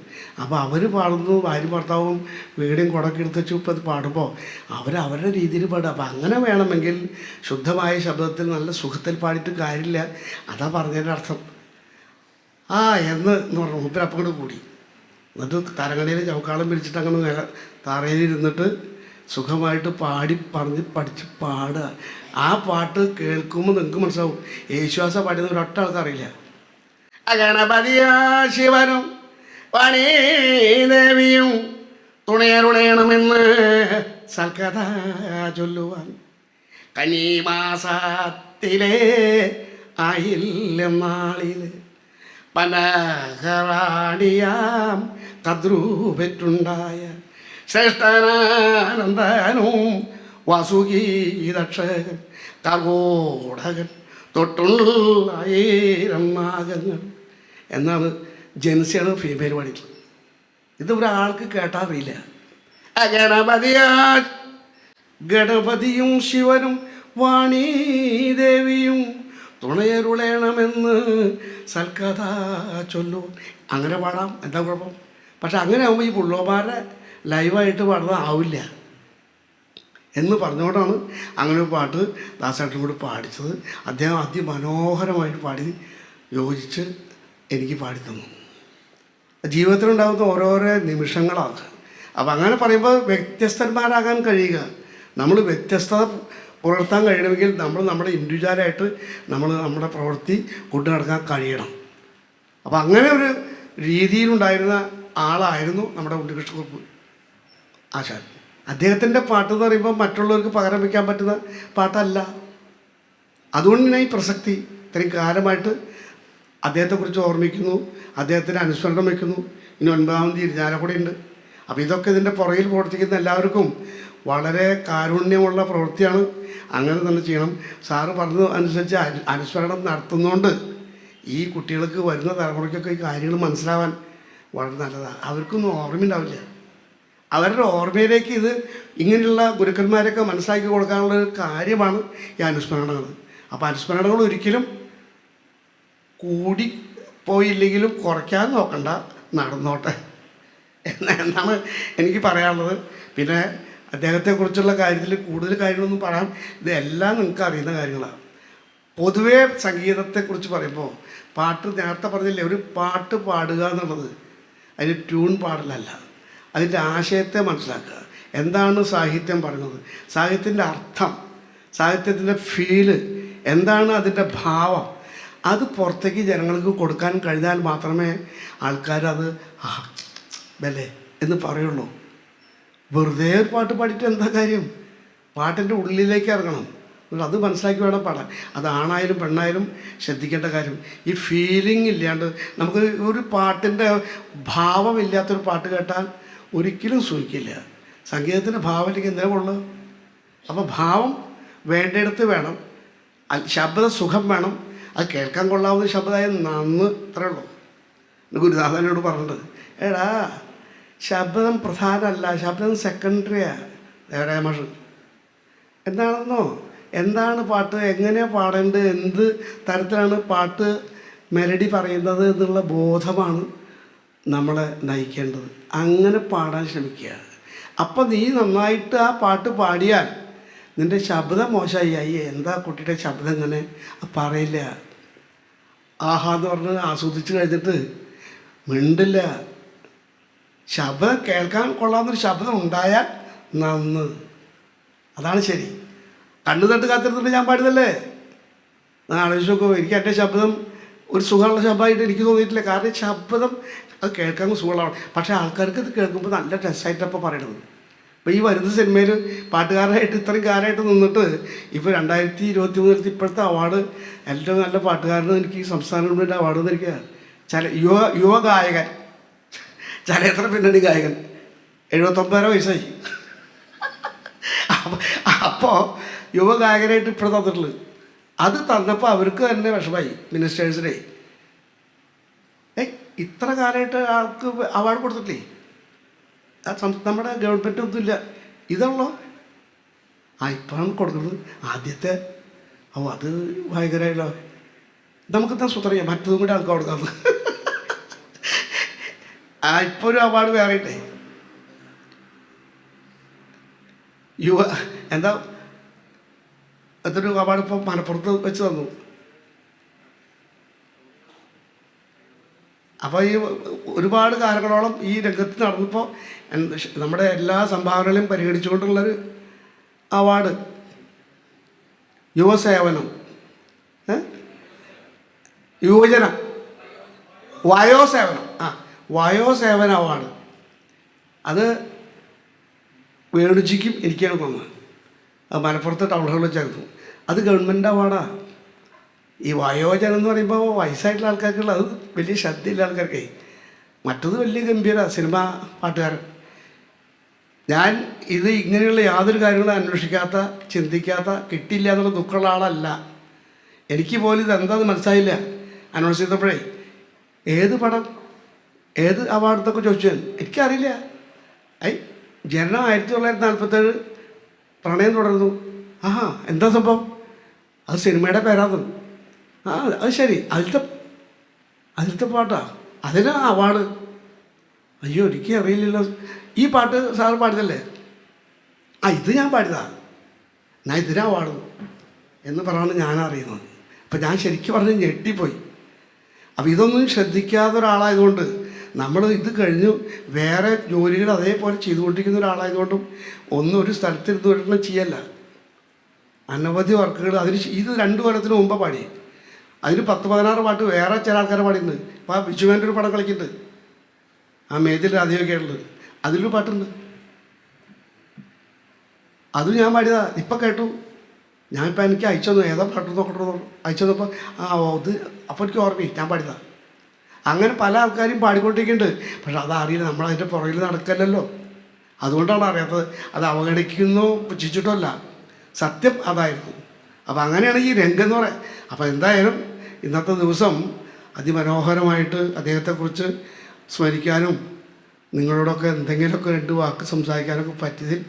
അപ്പോൾ അവർ പാടുന്നു, ഭാര്യ ഭർത്താവും വീടും കുടക്കെ എടുത്ത് വെച്ച് ഇപ്പോൾ അത് പാടുമ്പോൾ അവരുടെ രീതിയിൽ പാടുക. അപ്പോൾ അങ്ങനെ വേണമെങ്കിൽ ശുദ്ധമായ ശബ്ദത്തിൽ നല്ല സുഖത്തിൽ പാടിയിട്ട് കാര്യമില്ല. അതാ പറഞ്ഞതിൻ്റെ അർത്ഥം. എന്ന് പറഞ്ഞു മൂപ്പരപ്പം കൂടെ കൂടി. എന്നിട്ട് തരങ്ങണിയിൽ ചൗക്കാളം പിരിച്ചിട്ട് അങ്ങനെ തറയിലിരുന്നിട്ട് സുഖമായിട്ട് പഠിച്ച് പാടുക. ആ പാട്ട് കേൾക്കുമ്പോൾ നിങ്ങൾക്ക് മനസ്സിലാവും യേശുദാസ പാടിയത് ഒരൊറ്റ ആൾക്കറിയില്ല. ഗണപതിയാ ശിവനും പണി ദേവിയും തുണയരുളയണമെന്ന് സൽക്കഥ ചൊല്ലുവാൻ കന്നിമാസത്തിലെ ആയില്ലെന്നാളിൽ പനകറാണിയാം കദ്രൂപെറ്റുണ്ടായ ശ്രേഷ്ഠനാനന്ദനും വാസുകീദക്ഷകൻ കർഗോടകൻ തൊട്ടുള്ളായിരം നാഗങ്ങൾ എന്നാണ് ജെൻസിയാണ് ഫീമെയിൽ പാടിയിട്ടുള്ളത്. ഇത് ഒരാൾക്ക് കേട്ടാൽ അറിയില്ല. ഗണപതിയും ശിവനും വാണീദേവിയും തുണയരുളേണമെന്ന് സൽക്കഥ ചൊല്ലു. അങ്ങനെ പാടാം, എന്താ കുഴപ്പം? പക്ഷെ അങ്ങനെ ആകുമ്പോൾ ഈ പുള്ളോമാരെ ലൈവായിട്ട് പാടുന്നത് ആവില്ല എന്ന് പറഞ്ഞുകൊണ്ടാണ് അങ്ങനെ ഒരു പാട്ട് ദാസേട്ടനും കൂടി പാടിച്ചത്. അദ്ദേഹം അതിമനോഹരമായിട്ട് പാടി യോജിച്ച് എനിക്ക് പാടിത്തന്നു. ജീവിതത്തിലുണ്ടാകുന്ന ഓരോരോ നിമിഷങ്ങളാണ്. അപ്പം അങ്ങനെ പറയുമ്പോൾ വ്യത്യസ്തന്മാരാകാൻ കഴിയുക, നമ്മൾ വ്യത്യസ്തത പുലർത്താൻ കഴിയണമെങ്കിൽ നമ്മൾ നമ്മുടെ ഇൻഡിവിജ്വലായിട്ട് നമ്മുടെ പ്രവൃത്തി കൊണ്ടു നടക്കാൻ കഴിയണം. അപ്പം അങ്ങനെ ഒരു രീതിയിലുണ്ടായിരുന്ന ആളായിരുന്നു നമ്മുടെ ഉണ്ണികൃഷ്ണക്കുറുപ്പ് ആശാൻ. അദ്ദേഹത്തിൻ്റെ പാട്ട് എന്ന് പറയുമ്പോൾ മറ്റുള്ളവർക്ക് പകരം വയ്ക്കാൻ പറ്റുന്ന പാട്ടല്ല. അതുകൊണ്ട് തന്നെ ഈ പ്രസക്തി ഇത്രയും കാലമായിട്ട് അദ്ദേഹത്തെക്കുറിച്ച് ഓർമ്മിക്കുന്നു, അദ്ദേഹത്തിന് അനുസ്മരണം വയ്ക്കുന്നു. ഇനി 9-ാം തീയതി ഇരിഞ്ഞാലക്കുടി ഉണ്ട്. അപ്പോൾ ഇതൊക്കെ ഇതിൻ്റെ പുറകിൽ പ്രവർത്തിക്കുന്ന എല്ലാവർക്കും വളരെ കാരുണ്യമുള്ള പ്രവൃത്തിയാണ്. അങ്ങനെ തന്നെ ചെയ്യണം. സാറ് പറഞ്ഞത് അനുസരിച്ച് അനുസ്മരണം നടത്തുന്നതുകൊണ്ട് ഈ കുട്ടികൾക്ക് വരുന്ന തലമുറയ്ക്കൊക്കെ ഈ കാര്യങ്ങൾ മനസ്സിലാവാൻ വളരെ നല്ലതാണ്. അവർക്കൊന്നും ഓർമ്മയുണ്ടാവില്ല. അവരുടെ ഓർമ്മയിലേക്ക് ഇത് ഇങ്ങനെയുള്ള ഗുരുക്കന്മാരൊക്കെ മനസ്സിലാക്കി കൊടുക്കാനുള്ള ഒരു കാര്യമാണ് ഈ അനുസ്മരണങ്ങൾ. അപ്പോൾ അനുസ്മരണങ്ങൾ ഒരിക്കലും കൂടി പോയില്ലെങ്കിലും കുറയ്ക്കാൻ നോക്കണ്ട, നടന്നോട്ടെ എന്നാണ് എനിക്ക് പറയാനുള്ളത്. പിന്നെ അദ്ദേഹത്തെക്കുറിച്ചുള്ള കാര്യത്തിൽ കൂടുതൽ കാര്യങ്ങളൊന്നും പറയാം, ഇതെല്ലാം നിങ്ങൾക്ക് അറിയുന്ന കാര്യങ്ങളാണ്. പൊതുവേ സംഗീതത്തെക്കുറിച്ച് പറയുമ്പോൾ പാട്ട് നേരത്തെ പറഞ്ഞില്ലേ, ഒരു പാട്ട് പാടുക എന്നുള്ളത് അതിന് ട്യൂൺ പാടലല്ല, അതിൻ്റെ ആശയത്തെ മനസ്സിലാക്കുക. എന്താണ് സാഹിത്യം പറയുന്നത്, സാഹിത്യത്തിൻ്റെ അർത്ഥം, സാഹിത്യത്തിൻ്റെ ഫീല് എന്താണ്, അതിൻ്റെ ഭാവം, അത് പുറത്തേക്ക് ജനങ്ങൾക്ക് കൊടുക്കാൻ കഴിഞ്ഞാൽ മാത്രമേ ആൾക്കാരത് ബലേ എന്ന് പറയുള്ളൂ. വെറുതെ ഒരു പാട്ട് പാടിയിട്ട് എന്താ കാര്യം? പാട്ടിൻ്റെ ഉള്ളിലേക്ക് ഇറങ്ങണം, അത് മനസ്സിലാക്കി വേണം പാടാൻ. അത് ആണായാലും പെണ്ണായാലും ശ്രദ്ധിക്കേണ്ട കാര്യം. ഈ ഫീലിംഗ് ഇല്ലാണ്ട് നമുക്ക് ഒരു പാട്ടിൻ്റെ ഭാവമില്ലാത്തൊരു പാട്ട് കേട്ടാൽ ഒരിക്കലും സുഖിക്കില്ല. സംഗീതത്തിൻ്റെ ഭാവമില്ലെങ്കിൽ എന്തിനാ കൊള്ളുക? അപ്പോൾ ഭാവം വേണ്ടിടത്ത് വേണം, ശബ്ദ സുഖം വേണം, അത് കേൾക്കാൻ കൊള്ളാവുന്ന ശബ്ദമായ നന്ന്, ഇത്രേ ഉള്ളൂ. ഗുരുനാഥനോട് പറഞ്ഞിട്ട്, എടാ ശബ്ദം പ്രധാനമല്ല, ശബ്ദം സെക്കൻഡറിയാണ്. ദേവരായ മാഷ് എന്താണെന്നോ, എന്താണ് പാട്ട്, എങ്ങനെയാണ് പാടേണ്ടത്, എന്ത് തരത്തിലാണ് പാട്ട് മെലഡി പറയുന്നത് എന്നുള്ള ബോധമാണ് നമ്മളെ നയിക്കേണ്ടത്. അങ്ങനെ പാടാൻ ശ്രമിക്കുക. അപ്പം നീ നന്നായിട്ട് ആ പാട്ട് പാടിയാൽ നിൻ്റെ ശബ്ദം മോശമായി, അയ്യേ എന്താ കുട്ടിയുടെ ശബ്ദം ഇങ്ങനെ പറയില്ല, ആഹാ എന്ന് പറഞ്ഞ് ആസ്വദിച്ച് കഴിഞ്ഞിട്ട് മിണ്ടില്ല. ശബ്ദം കേൾക്കാൻ കൊള്ളാവുന്നൊരു ശബ്ദം ഉണ്ടായാൽ നന്ന്, അതാണ് ശരി. കണ്ണു തട്ട് കാത്തിരുന്നിട്ട് ഞാൻ പാടുന്നല്ലേ, ആലോചിച്ച് നോക്കുമ്പോൾ എനിക്ക് എൻ്റെ ശബ്ദം ഒരു സുഖമുള്ള ശബ്ദമായിട്ട് എനിക്ക് തോന്നിയിട്ടില്ല. കാരണം ശബ്ദം അത് കേൾക്കാൻ സുഖമുള്ളതാണ്, പക്ഷേ ആൾക്കാർക്ക് ഇത് കേൾക്കുമ്പോൾ നല്ല രസമായിട്ടപ്പോൾ പറയണത്. അപ്പോൾ ഈ വരുന്ന സിനിമയിൽ പാട്ടുകാരായിട്ട് ഇത്രയും കാലമായിട്ട് നിന്നിട്ട് ഇപ്പോൾ 2023 ഇപ്പോഴത്തെ അവാർഡ് ഏറ്റവും നല്ല പാട്ടുകാരന് എനിക്ക് ഈ സംസ്ഥാന ഗവൺമെൻറ് അവാർഡ് തന്നിരിക്കുക. യുവ ഗായകൻ, ചലച്ചിത്ര പിന്നണി ഗായകൻ, 79 വയസ്സായി. അപ്പോൾ യുവ ഗായകനായിട്ട് ഇപ്പോൾ തന്നിട്ടുള്ളത്. അത് തന്നപ്പോൾ അവർക്ക് തന്നെ വിഷമായി, മിനിസ്റ്റേഴ്സിനെ. ഇത്ര കാലമായിട്ട് ആൾക്ക് അവാർഡ് കൊടുത്തിട്ടില്ലേ, നമ്മുടെ ഗവൺമെൻറ് ഒന്നുമില്ല, ഇതാണല്ലോ ഇപ്പോഴാണ് കൊടുക്കുന്നത്. ആദ്യത്തെ അത് ഭയങ്കരമായല്ലോ, നമുക്കെന്താ സൂത്രം ചെയ്യാം, മറ്റതും കൂടി ആൾക്ക് കൊടുക്കാമെന്ന്. ഇപ്പോൾ ഒരു അവാർഡ് വേറെ ഇട്ടേ, എന്താ അതൊരു അവാർഡ് ഇപ്പോൾ മലപ്പുറത്ത് വെച്ച് തന്നു. അപ്പോൾ ഈ ഒരുപാട് കാലങ്ങളോളം ഈ രംഗത്ത് നടന്നപ്പോൾ നമ്മുടെ എല്ലാ സംഭാവനകളെയും പരിഗണിച്ചുകൊണ്ടുള്ളൊരു അവാർഡ്, യുവസേവനം, യുവജനം, വയോസേവനം, വയോസേവന അവാർഡ്. അത് വേണുജിക്കും എനിക്കാണ് തന്നത്. അത് മലപ്പുറത്ത് ടൗൺ ഹാളിൽ വെച്ചായിരുന്നു. അത് ഗവൺമെൻറ് അവാർഡാണ്. ഈ വയോജനം എന്ന് പറയുമ്പോൾ വയസ്സായിട്ടുള്ള ആൾക്കാർക്കുള്ള അത് വലിയ ശ്രദ്ധയില്ല ആൾക്കാർക്കേ. മറ്റത് വലിയ ഗംഭീര സിനിമ പാട്ടുകാരൻ. ഞാൻ ഇത് ഇങ്ങനെയുള്ള യാതൊരു കാര്യങ്ങളും അന്വേഷിക്കാത്ത, ചിന്തിക്കാത്ത, കിട്ടില്ല എന്നുള്ള ദുഃഖമുള്ള ആളല്ല. എനിക്ക് പോലും ഇതെന്താണെന്ന് മനസ്സിലായില്ല അനൗൺസ് ചെയ്തപ്പോഴേ. ഏത് പടം, ഏത് അവാർഡൊക്കെ ചോദിച്ചു ഞാൻ, എനിക്കറിയില്ല. ജനനം 1947, പ്രണയം തുടർന്നു. ആഹാ, എന്താ സംഭവം? അത് സിനിമയുടെ പേരാണ്. ആ അത് ശരി, അതിലത്തെ പാട്ടാ, അതിനാ അവാർഡ്. അയ്യോ, എനിക്ക് അറിയില്ലല്ലോ. ഈ പാട്ട് സാറ് പാടിയതല്ലേ? ഇത് ഞാൻ പാടിയതാ, ഞാൻ ഇതിനാ അവാർഡ് എന്ന് പറഞ്ഞാണ് ഞാൻ അറിയുന്നത്. അപ്പം ഞാൻ ശരിക്കും പറഞ്ഞ് ഞെട്ടിപ്പോയി. അപ്പം ഇതൊന്നും ശ്രദ്ധിക്കാത്ത ഒരാളായതുകൊണ്ട്, നമ്മൾ ഇത് കഴിഞ്ഞു വേറെ ജോലികൾ അതേപോലെ ചെയ്തുകൊണ്ടിരിക്കുന്ന ഒരാളായതുകൊണ്ടും ഒന്നും ഒരു സ്ഥലത്തിരുന്ന് ഒരെണ്ണം ചെയ്യല്ല. അനവധി വർക്കുകൾ അതിന് ഇത് 2 കൊല്ലത്തിന് മുമ്പ് പാടി. അതിന് 10-16 പാട്ട് വേറെ ചില ആൾക്കാരെ പാടിയിട്ടുണ്ട്. ഇപ്പോൾ ആ ബിജുവേൻ്റെ ഒരു പടം കളിക്കുന്നുണ്ട്, ആ മേതിൽ രാധികയൊക്കെ ഉള്ളത്, അതിലൊരു പാട്ടുണ്ട്. അതും ഞാൻ പാടിയതാ, ഇപ്പം കേട്ടു. ഞാനിപ്പോൾ എനിക്ക് അയച്ചു തന്നു, ഏതാ പാട്ട് നോക്കട്ടെ അയച്ചു തന്നപ്പോൾ അത് അപ്പോൾ എനിക്ക് ഓർമ്മയും ഞാൻ പാടിയതാ. അങ്ങനെ പല ആൾക്കാരും പാടിക്കൊണ്ടിരിക്കുന്നുണ്ട്. പക്ഷെ അതറിയില്ല, നമ്മളതിൻ്റെ പുറകിൽ നടക്കല്ലല്ലോ. അതുകൊണ്ടാണ് അറിയാത്തത്. അത് അവഗണിക്കുന്നോ പുച്ഛിച്ചിട്ടോ അല്ല, സത്യം അതായിരുന്നു. അപ്പം അങ്ങനെയാണ് ഈ രംഗം എന്ന് പറയാം. അപ്പോൾ എന്തായാലും ഇന്നത്തെ ദിവസം അതിമനോഹരമായിട്ട് അദ്ദേഹത്തെക്കുറിച്ച് സ്മരിക്കാനും നിങ്ങളോടൊക്കെ എന്തെങ്കിലുമൊക്കെ 2 വാക്ക് സംസാരിക്കാനൊക്കെ പറ്റിയതിൽ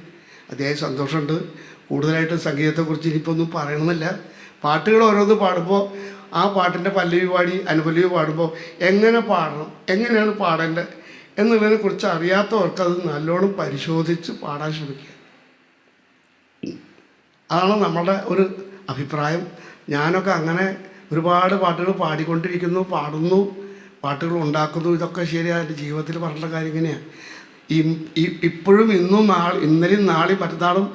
അദ്ദേഹം സന്തോഷമുണ്ട്. കൂടുതലായിട്ട് സംഗീതത്തെക്കുറിച്ച് ഇനിയിപ്പോൾ ഒന്നും പറയണമെന്നില്ല. പാട്ടുകൾ ഓരോന്ന് പാടുമ്പോൾ ആ പാട്ടിൻ്റെ പല്ലവി പാടി അനുപല്ലവി പാടുമ്പോൾ എങ്ങനെ പാടണം, എങ്ങനെയാണ് പാടേണ്ടത് എന്നുള്ളതിനെക്കുറിച്ച് അറിയാത്തവർക്ക് അത് നല്ലോണം പരിശോധിച്ച് പാടാൻ ശ്രമിക്കുക. അതാണ് നമ്മളുടെ ഒരു അഭിപ്രായം. ഞാനൊക്കെ അങ്ങനെ ഒരുപാട് പാട്ടുകൾ പാടിക്കൊണ്ടിരിക്കുന്നു, പാടുന്നു, പാട്ടുകൾ ഉണ്ടാക്കുന്നു. ഇതൊക്കെ ശരിയാണ്. എൻ്റെ ജീവിതത്തിൽ പറഞ്ഞിട്ടുള്ള കാര്യം ഇങ്ങനെയാണ്. ഇപ്പോഴും ഇന്നും ഇന്നലെയും നാളെയും മറ്റന്നാളും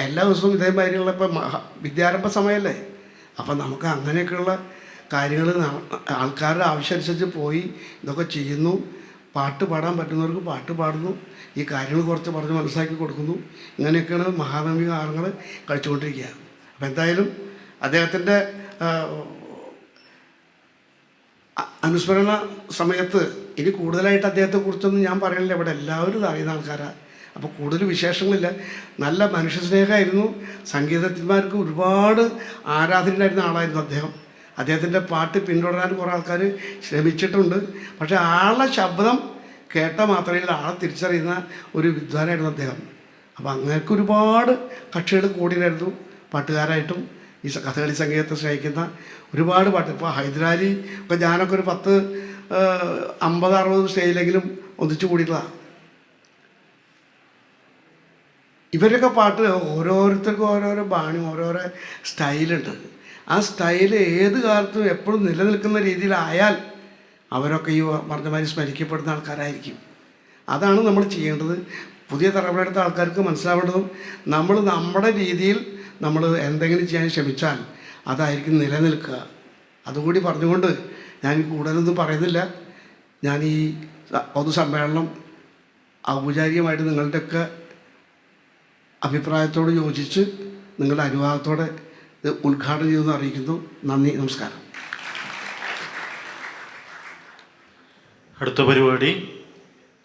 എല്ലാ ദിവസവും ഇതേമാതിരിയുള്ള ഇപ്പം വിദ്യാരംഭ സമയമല്ലേ. അപ്പം നമുക്ക് അങ്ങനെയൊക്കെയുള്ള കാര്യങ്ങൾ ആൾക്കാരുടെ ആവശ്യമനുസരിച്ച് പോയി ഇതൊക്കെ ചെയ്യുന്നു. പാട്ട് പാടാൻ പറ്റുന്നവർക്ക് പാട്ട് പാടുന്നു, ഈ കാര്യങ്ങൾ കുറച്ച് പറഞ്ഞ് മനസ്സിലാക്കി കൊടുക്കുന്നു. ഇങ്ങനെയൊക്കെയാണ് മഹാനവമി കാലങ്ങൾ കഴിച്ചുകൊണ്ടിരിക്കുക. അപ്പം എന്തായാലും അദ്ദേഹത്തിൻ്റെ അനുസ്മരണ സമയത്ത് ഇനി കൂടുതലായിട്ട് അദ്ദേഹത്തെക്കുറിച്ചൊന്നും ഞാൻ പറയണില്ല. ഇവിടെ എല്ലാവരും അറിയുന്ന ആൾക്കാരാണ്. അപ്പോൾ കൂടുതൽ വിശേഷങ്ങളില്ല. നല്ല മനുഷ്യ സ്നേഹമായിരുന്നു. സംഗീതജ്ഞന്മാർക്ക് ഒരുപാട് ആരാധനയായിരുന്ന ആളായിരുന്നു അദ്ദേഹം. അദ്ദേഹത്തിൻ്റെ പാട്ട് പിന്തുടരാൻ കുറേ ആൾക്കാർ ശ്രമിച്ചിട്ടുണ്ട്. പക്ഷേ ആളുടെ ശബ്ദം കേട്ട മാത്രമല്ല ആളെ തിരിച്ചറിയുന്ന ഒരു വിദ്വാനായിരുന്നു അദ്ദേഹം. അപ്പോൾ അങ്ങനെയൊക്കെ ഒരുപാട് കക്ഷികൾ കൂടിയായിരുന്നു പാട്ടുകാരായിട്ടും. ഈ കഥകളി സംഗീതത്തെ സ്നേഹിക്കുന്ന ഒരുപാട് പാട്ട്. ഇപ്പോൾ ഹൈദരാലി ഇപ്പോൾ ഞാനൊക്കെ ഒരു 50-60 സ്റ്റേജിലെങ്കിലും ഒന്നിച്ചു കൂടിയിട്ടുള്ളതാണ്. ഇവരൊക്കെ പാട്ട് ഓരോരുത്തർക്കും ഓരോരോ ബാണി, ഓരോരോ സ്റ്റൈലുണ്ട്. ആ സ്റ്റൈല് ഏത് കാലത്തും എപ്പോഴും നിലനിൽക്കുന്ന രീതിയിലായാൽ അവരൊക്കെ ഈ പറഞ്ഞമാതിരി സ്മരിക്കപ്പെടുന്ന ആൾക്കാരായിരിക്കും. അതാണ് നമ്മൾ ചെയ്യേണ്ടത്. പുതിയ തലമുറയുടെ ആൾക്കാർക്ക് മനസ്സിലാവേണ്ടതും നമ്മൾ നമ്മുടെ രീതിയിൽ നമ്മൾ എന്തെങ്കിലും ചെയ്യാൻ ശ്രമിച്ചാൽ അതായിരിക്കും നിലനിൽക്കുക. അതുകൂടി പറഞ്ഞുകൊണ്ട് ഞാൻ കൂടുതലൊന്നും പറയുന്നില്ല. ഞാൻ ഈ പൊതുസമ്മേളനം ഔപചാരികമായിട്ട് നിങ്ങളുടെയൊക്കെ അഭിപ്രായത്തോട് യോജിച്ച് നിങ്ങളുടെ അനുവാദത്തോടെ ഇത് ഉദ്ഘാടനം ചെയ്തെന്ന് അറിയിക്കുന്നു. നന്ദി, നമസ്കാരം. അടുത്ത പരിപാടി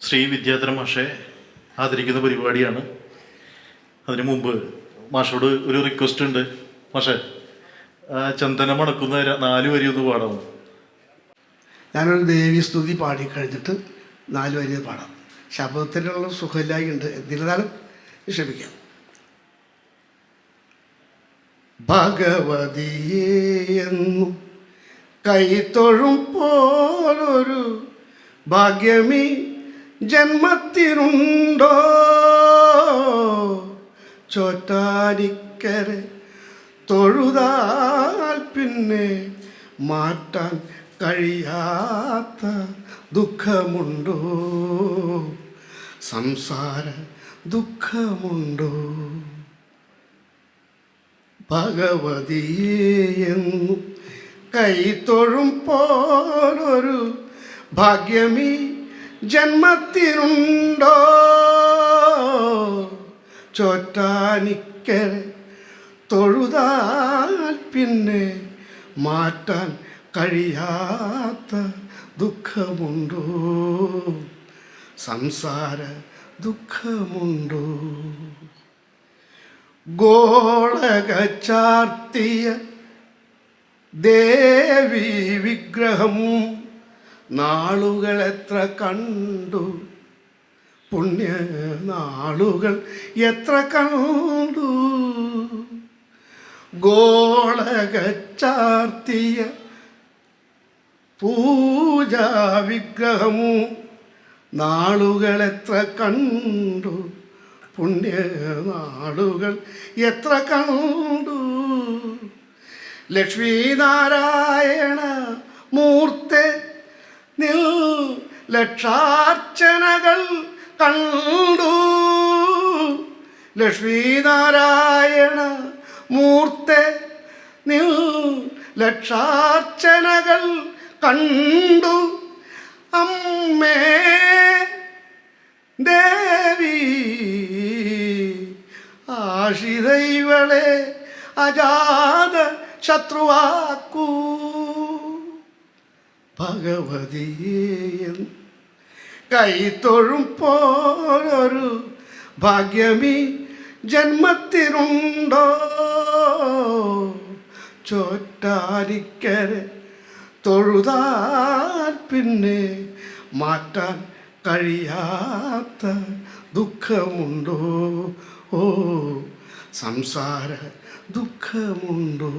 ശ്രീ വിദ്യാധരൻ മാഷെ ആദരിക്കുന്ന പരിപാടിയാണ്. അതിനു മുമ്പ് മാഷോട് ഒരു റിക്വസ്റ്റ് ഉണ്ട്. മാഷെ, ചന്ദനം മണക്കുന്ന 4 വരി ഒന്ന് പാടാമോ? ഞാനൊരു ദേവീസ്തുതി പാടിക്കഴിഞ്ഞിട്ട് 4 വരി പാടാം. ശബ്ദത്തിലുള്ള സുഖമില്ലായുണ്ട്, എന്നിരുന്നാലും ക്ഷമിക്കാം. ഭഗവതിയെന്നു കൈത്തൊഴും പോലൊരു ഭാഗ്യമീ ജന്മത്തിനുണ്ടോ, ചോറ്റാനിക്കരെ തൊഴുതാൽ പിന്നെ മാറ്റാൻ കഴിയാത്ത ദുഃഖമുണ്ടോ, സംസാര ദുഃഖമുണ്ടോ. ഭഗവതിയെന്നു കൈത്തൊഴും പോലൊരു ഭാഗ്യമീ ജന്മത്തിനുണ്ടോ, ചോറ്റാനിക്കരെ തൊഴുതാൽ പിന്നെ മാറ്റാൻ കഴിയാത്ത ദുഃഖമുണ്ടോ? സംസാര ദുഃഖമുണ്ടോ? ഗോളക ചാർത്തിയ ദേവി വിഗ്രഹം നാളുകൾ എത്ര കണ്ടു, പുണ്യ നാളുകൾ എത്ര കണ്ടു. ഗോളക ചാർത്തിയ പൂജാ വിഗ്രഹം നാളുകൾ എത്ര കണ്ടു, പുണ്യ നാളുകൾ എത്ര കണ്ടു. ലക്ഷ്മീനാരായണ മൂർത്തെ നിൽ ലക്ഷാർച്ചനകൾ കണ്ടു. ലക്ഷ്മീനാരായണ മൂർത്തെ നിൽ ലക്ഷാർച്ചനകൾ കണ്ടു. അമ്മേ ദേവി ആശിതൈവളെ അജാത ശത്രുവാക്കൂ. ഭഗവതിയെ കൈത്തൊഴും പോലൊരു ഭാഗ്യമീ ജന്മത്തിനുണ്ടോ? ചോറ്റാനിക്കരെ തൊഴുതാൽ പിന്നെ മാറ്റാൻ കഴിയാത്ത ദുഃഖമുണ്ടോ? ഓ സംസാര ദുഃഖമുണ്ടോ?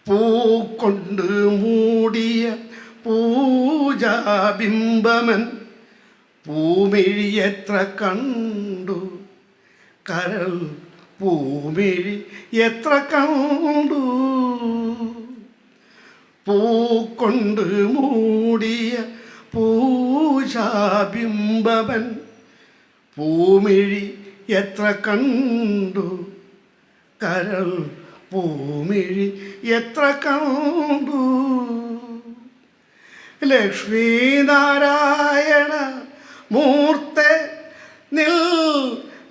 പൂക്കൊണ്ട് മൂടിയ പൂജാബിംബമൻ പൂമിഴി എത്ര കണ്ടു, കരൾ പൂമിഴി എത്ര കണ്ടു. പൂക്കൊണ്ട് മൂടിയ പൂജാബിംബമൻ പൂമിഴി എത്ര കണ്ടു, കരൾ പൂമിഴി എത്ര കണ്ടു. ലക്ഷ്മീനാരായണ മൂർത്തെ നിൽ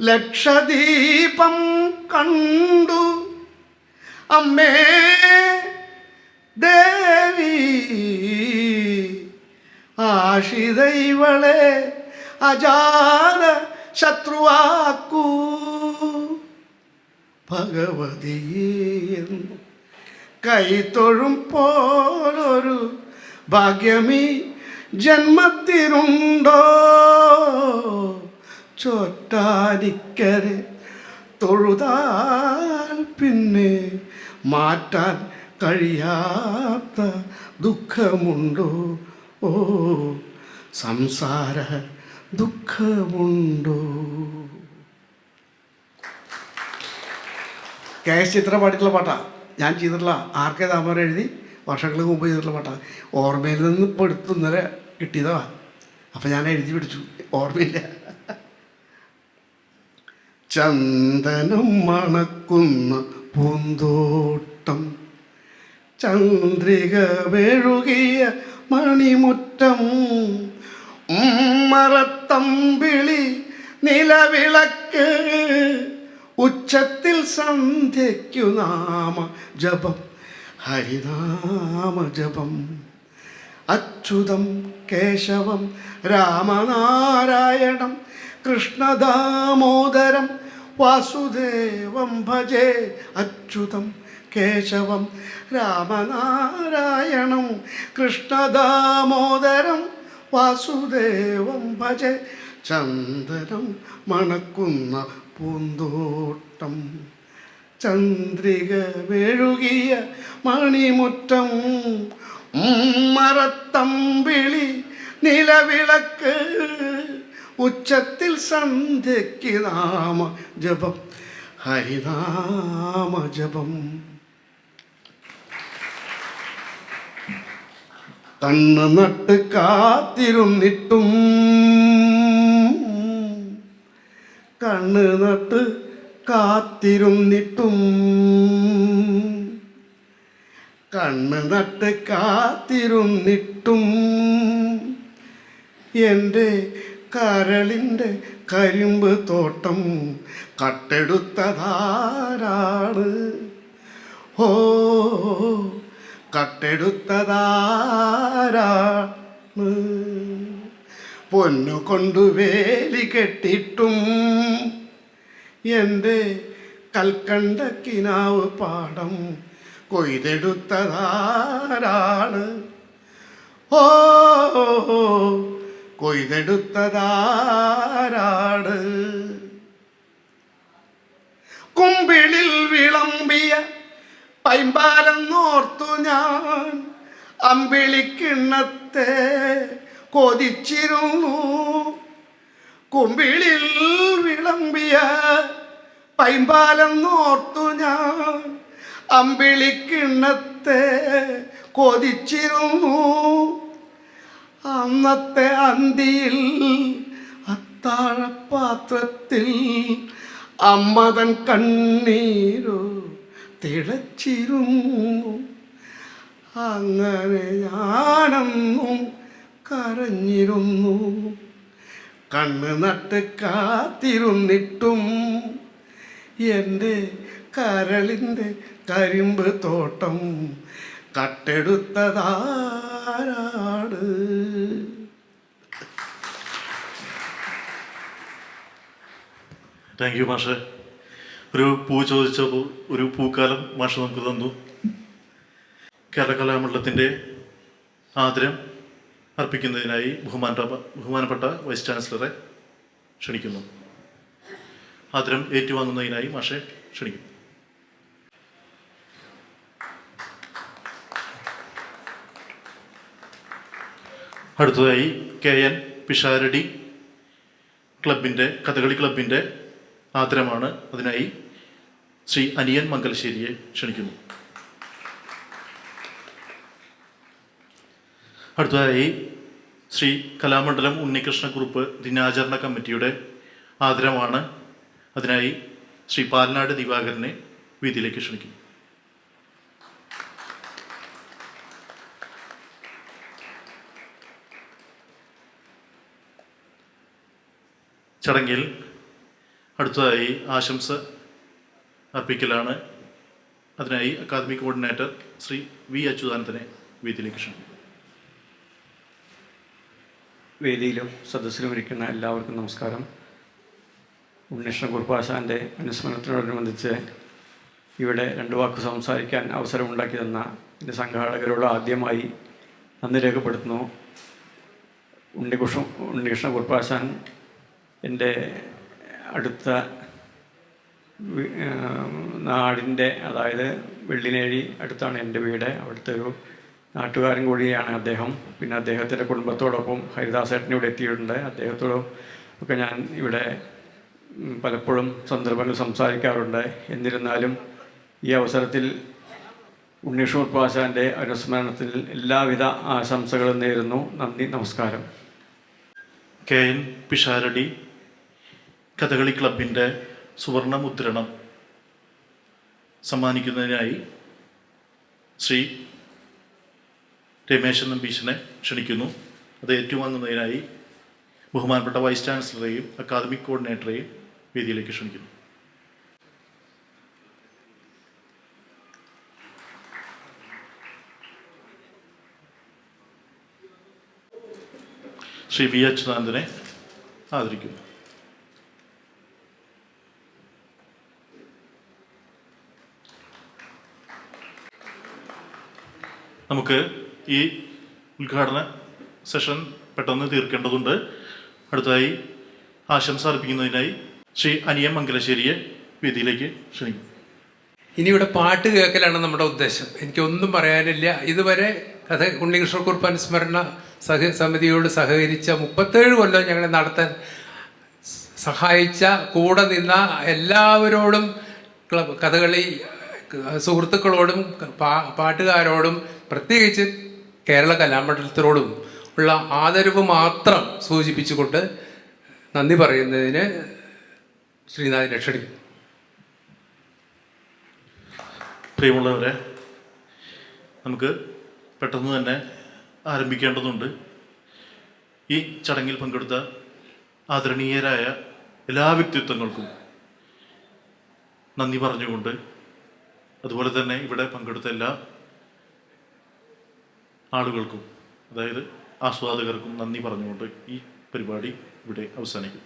ലക്ഷദീപം കണ്ടു. അമ്മേ ദേവി ആശിതൈവളെ അജാത ശത്രുവാക്കൂ. ഭഗവതിയെ കൈത്തൊഴും പോലൊരു ഭാഗ്യമീ ജന്മത്തിനുണ്ടോ? ചോറ്റാനിക്കരെ തൊഴുതാൽ പിന്നെ മാറ്റാൻ കഴിയാത്ത ദുഃഖമുണ്ടോ? ഓ സംസാര ദുഃഖമുണ്ടോ? KS ചിത്ര പാടിയിട്ടുള്ള പാട്ടാണ് ഞാൻ ചെയ്തിട്ടുള്ള. RK ദാമോദരൻ എഴുതി വർഷങ്ങൾക്ക് മുമ്പ് ചെയ്തിട്ടുള്ള പാട്ടാണ്. ഓർമ്മയിൽ നിന്ന് ഇപ്പോൾ എടുത്ത് ഇന്നലെ കിട്ടിയതാണ്. അപ്പം ഞാൻ എഴുതി പിടിച്ചു, ഓർമ്മയില്ല. ചന്ദനം മണക്കുന്ന പൂന്തോട്ടം, ചന്ദ്രിക മെഴുകിയ മണിമുറ്റം, മറത്തമ്പിളി നിലവിളക്ക്, ഉച്ചത്തിൽ സന്ധ്യയ്ക്കു നാമ ജപം, ഹരിനാമ ജപം. അച്യുതം കേശവം രാമനാരായണം കൃഷ്ണദാമോദരം വാസുദേവം ഭജേ. അച്യുതം കേശവം രാമനാരായണം കൃഷ്ണദാമോദരം വാസുദേവം ഭജേ. ചന്ദനം മണക്കുന്ന പൂന്തോട്ടം, ചന്ദ്രിക മെഴുകിയ മണിമുറ്റം, മറത്തമ്പിളി നിലവിളക്ക്, ഉച്ചത്തിൽ സന്ധ്യയ്ക്ക് നാമ ജപം, ഹരിനാമ ജപം. കണ്ണ് നട്ട് കാത്തിരുന്നിട്ടും, കണ്ണ് നട്ട് കാത്തിരുന്നിട്ടും, കണ്ണ് നട്ട് കാത്തിരുന്നിട്ടും എൻ്റെ കരളിൻ്റെ കരിമ്പ് തോട്ടം കട്ടെടുത്തതാരാണ്? ഓ കട്ടെടുത്തതാരാണ് പൊന്നു കൊണ്ടു വേലി കെട്ടിട്ടും എൻ്റെ കൽക്കണ്ട കിനാവ് പാടം കൊയ്തെടുത്തതാരാണ് ഓ കൊയ്തെടുത്തതാരാണ് കുമ്പിളിൽ വിളമ്പിയ പൈമ്പാലെന്നോർത്തു ഞാൻ അമ്പിളിക്കിണ്ണത്തെ കൊതിച്ചിരുന്നു കുമ്പിളിൽ വിളമ്പിയ പൈമ്പാലെന്നോർത്തു ഞാൻ അമ്പിളിക്കിണ്ണത്തെ കൊതിച്ചിരുന്നു അന്നത്തെ അന്തിയിൽ അത്താഴപാത്രത്തിൽ അമ്മതൻ കണ്ണീരോ തിളച്ചിരുന്നു അങ്ങനെ ഞാനെന്നും കരഞ്ഞിരുന്നു കണ്ണ് നട്ട് കാത്തിരുന്നിട്ടും എൻ്റെ കരളിൻ്റെ കരിമ്പ് തോട്ടം കട്ടെടുത്തതാരാണ്. താങ്ക് യു മാഷെ. ഒരു പൂ ചോദിച്ചപ്പോൾ ഒരു പൂക്കാലം മാഷ് നമുക്ക് തന്നു. കേരള കലാമണ്ഡലത്തിൻ്റെ ആദരം അർപ്പിക്കുന്നതിനായി ബഹുമാനപ്പെട്ട വൈസ് ചാൻസലറെ ക്ഷണിക്കുന്നു. ആദരം ഏറ്റുവാങ്ങുന്നതിനായി മാഷെ ക്ഷണിക്കുന്നു. അടുത്തതായി KN പിഷാരടി ക്ലബിൻ്റെ കഥകളി ക്ലബിൻ്റെ ആദരമാണ്. അതിനായി ശ്രീ അനിയൻ മംഗലശ്ശേരിയെ ക്ഷണിക്കുന്നു. അടുത്തതായി ശ്രീ കലാമണ്ഡലം ഉണ്ണികൃഷ്ണക്കുറുപ്പ് ദിനാചരണ കമ്മിറ്റിയുടെ ആദരമാണ്. അതിനായി ശ്രീ പാലനാട് ദിവാകരനെ വേദിയിലേക്ക് ക്ഷണിക്കുന്നു. ചടങ്ങിൽ അടുത്തതായി ആശംസ അർപ്പിക്കലാണ്. അതിനായി അക്കാദമിക് കോർഡിനേറ്റർ ശ്രീ വി അച്യുതാനന്ദനെ വേദിയിലേക്ക് ക്ഷണിക്കുന്നു. വേദിയിലും സദസ്സിലും ഇരിക്കുന്ന എല്ലാവർക്കും നമസ്കാരം. ഉണ്ണികൃഷ്ണക്കുറുപ്പ് ആശാൻ്റെ അനുസ്മരണത്തിനോടനുബന്ധിച്ച് ഇവിടെ രണ്ട് വാക്ക് സംസാരിക്കാൻ അവസരമുണ്ടാക്കി തന്ന എൻ്റെ സംഘാടകരോട് ആദ്യമായി നന്ദി രേഖപ്പെടുത്തുന്നു. ഉണ്ണികൃഷ്ണക്കുറുപ്പ് ആശാൻ എൻ്റെ അടുത്ത നാടിൻ്റെ, അതായത് വെള്ളിനേഴി അടുത്താണ് എൻ്റെ വീട്. അവിടുത്തെ ഒരു നാട്ടുകാരൻ കൂടിയാണ് അദ്ദേഹം. പിന്നെ അദ്ദേഹത്തിൻ്റെ കുടുംബത്തോടൊപ്പം ഹരിദാസേട്ടൻ ഇവിടെ എത്തിയിട്ടുണ്ട്. അദ്ദേഹത്തോടും ഒക്കെ ഞാൻ ഇവിടെ പലപ്പോഴും സന്ദർഭങ്ങൾ സംസാരിക്കാറുണ്ട്. എന്നിരുന്നാലും ഈ അവസരത്തിൽ ഉണ്ണികൃഷ്ണക്കുറുപ്പ് ആശാൻ്റെ അനുസ്മരണത്തിൽ എല്ലാവിധ ആശംസകളും നേരുന്നു. നന്ദി, നമസ്കാരം. KN പിഷാരടി കഥകളി ക്ലബിൻ്റെ സുവർണ മുദ്രണം സമ്മാനിക്കുന്നതിനായി ശ്രീ രമേശൻ നമ്പീശനെ ക്ഷണിക്കുന്നു. അത് ഏറ്റുവാങ്ങുന്നതിനായി ബഹുമാനപ്പെട്ട വൈസ് ചാൻസലറെയും അക്കാദമിക് കോർഡിനേറ്ററെയും വേദിയിലേക്ക് ക്ഷണിക്കുന്നു. ശ്രീ വി അച്യുതാനന്ദനെ ആദരിക്കുന്നു. നമുക്ക് ഈ ഉദ്ഘാടന സെഷൻ പെട്ടെന്ന് തീർക്കേണ്ടതുണ്ട്. അടുത്തതായി ആശംസ അർപ്പിക്കുന്നതിനായി ശ്രീ അനിയൻ മംഗലശ്ശേരിയെ വേദിയിലേക്ക് ക്ഷണിക്കും. ഇനി ഇവിടെ പാട്ട് കേൾക്കലാണ് നമ്മുടെ ഉദ്ദേശം. എനിക്കൊന്നും പറയാനില്ല. ഇതുവരെ ഉണ്ണികൃഷ്ണക്കുറുപ്പ് അനുസ്മരണ സമിതിയോട് സഹകരിച്ച 37 കൊല്ലം ഞങ്ങളെ നടത്താൻ സഹായിച്ച, കൂടെ നിന്ന എല്ലാവരോടും, കഥകളി സുഹൃത്തുക്കളോടും പാട്ടുകാരോടും പ്രത്യേകിച്ച് കേരള കലാമണ്ഡലത്തിനോടും ഉള്ള ആദരവ് മാത്രം സൂചിപ്പിച്ചുകൊണ്ട് നന്ദി പറയുന്നതിന് ശ്രീനാഥിനെ ക്ഷണിക്കുന്നു. പ്രിയമുള്ളവരെ, നമുക്ക് പെട്ടെന്ന് തന്നെ ആരംഭിക്കേണ്ടതുണ്ട്. ഈ ചടങ്ങിൽ പങ്കെടുത്ത ആദരണീയരായ എല്ലാ വ്യക്തിത്വങ്ങൾക്കും നന്ദി പറഞ്ഞുകൊണ്ട് അതുപോലെ തന്നെ ഇവിടെ പങ്കെടുത്ത എല്ലാ ആളുകൾക്കും, അതായത് ആസ്വാദകർക്കും നന്ദി പറഞ്ഞുകൊണ്ട് ഈ പരിപാടി ഇവിടെ അവസാനിക്കും.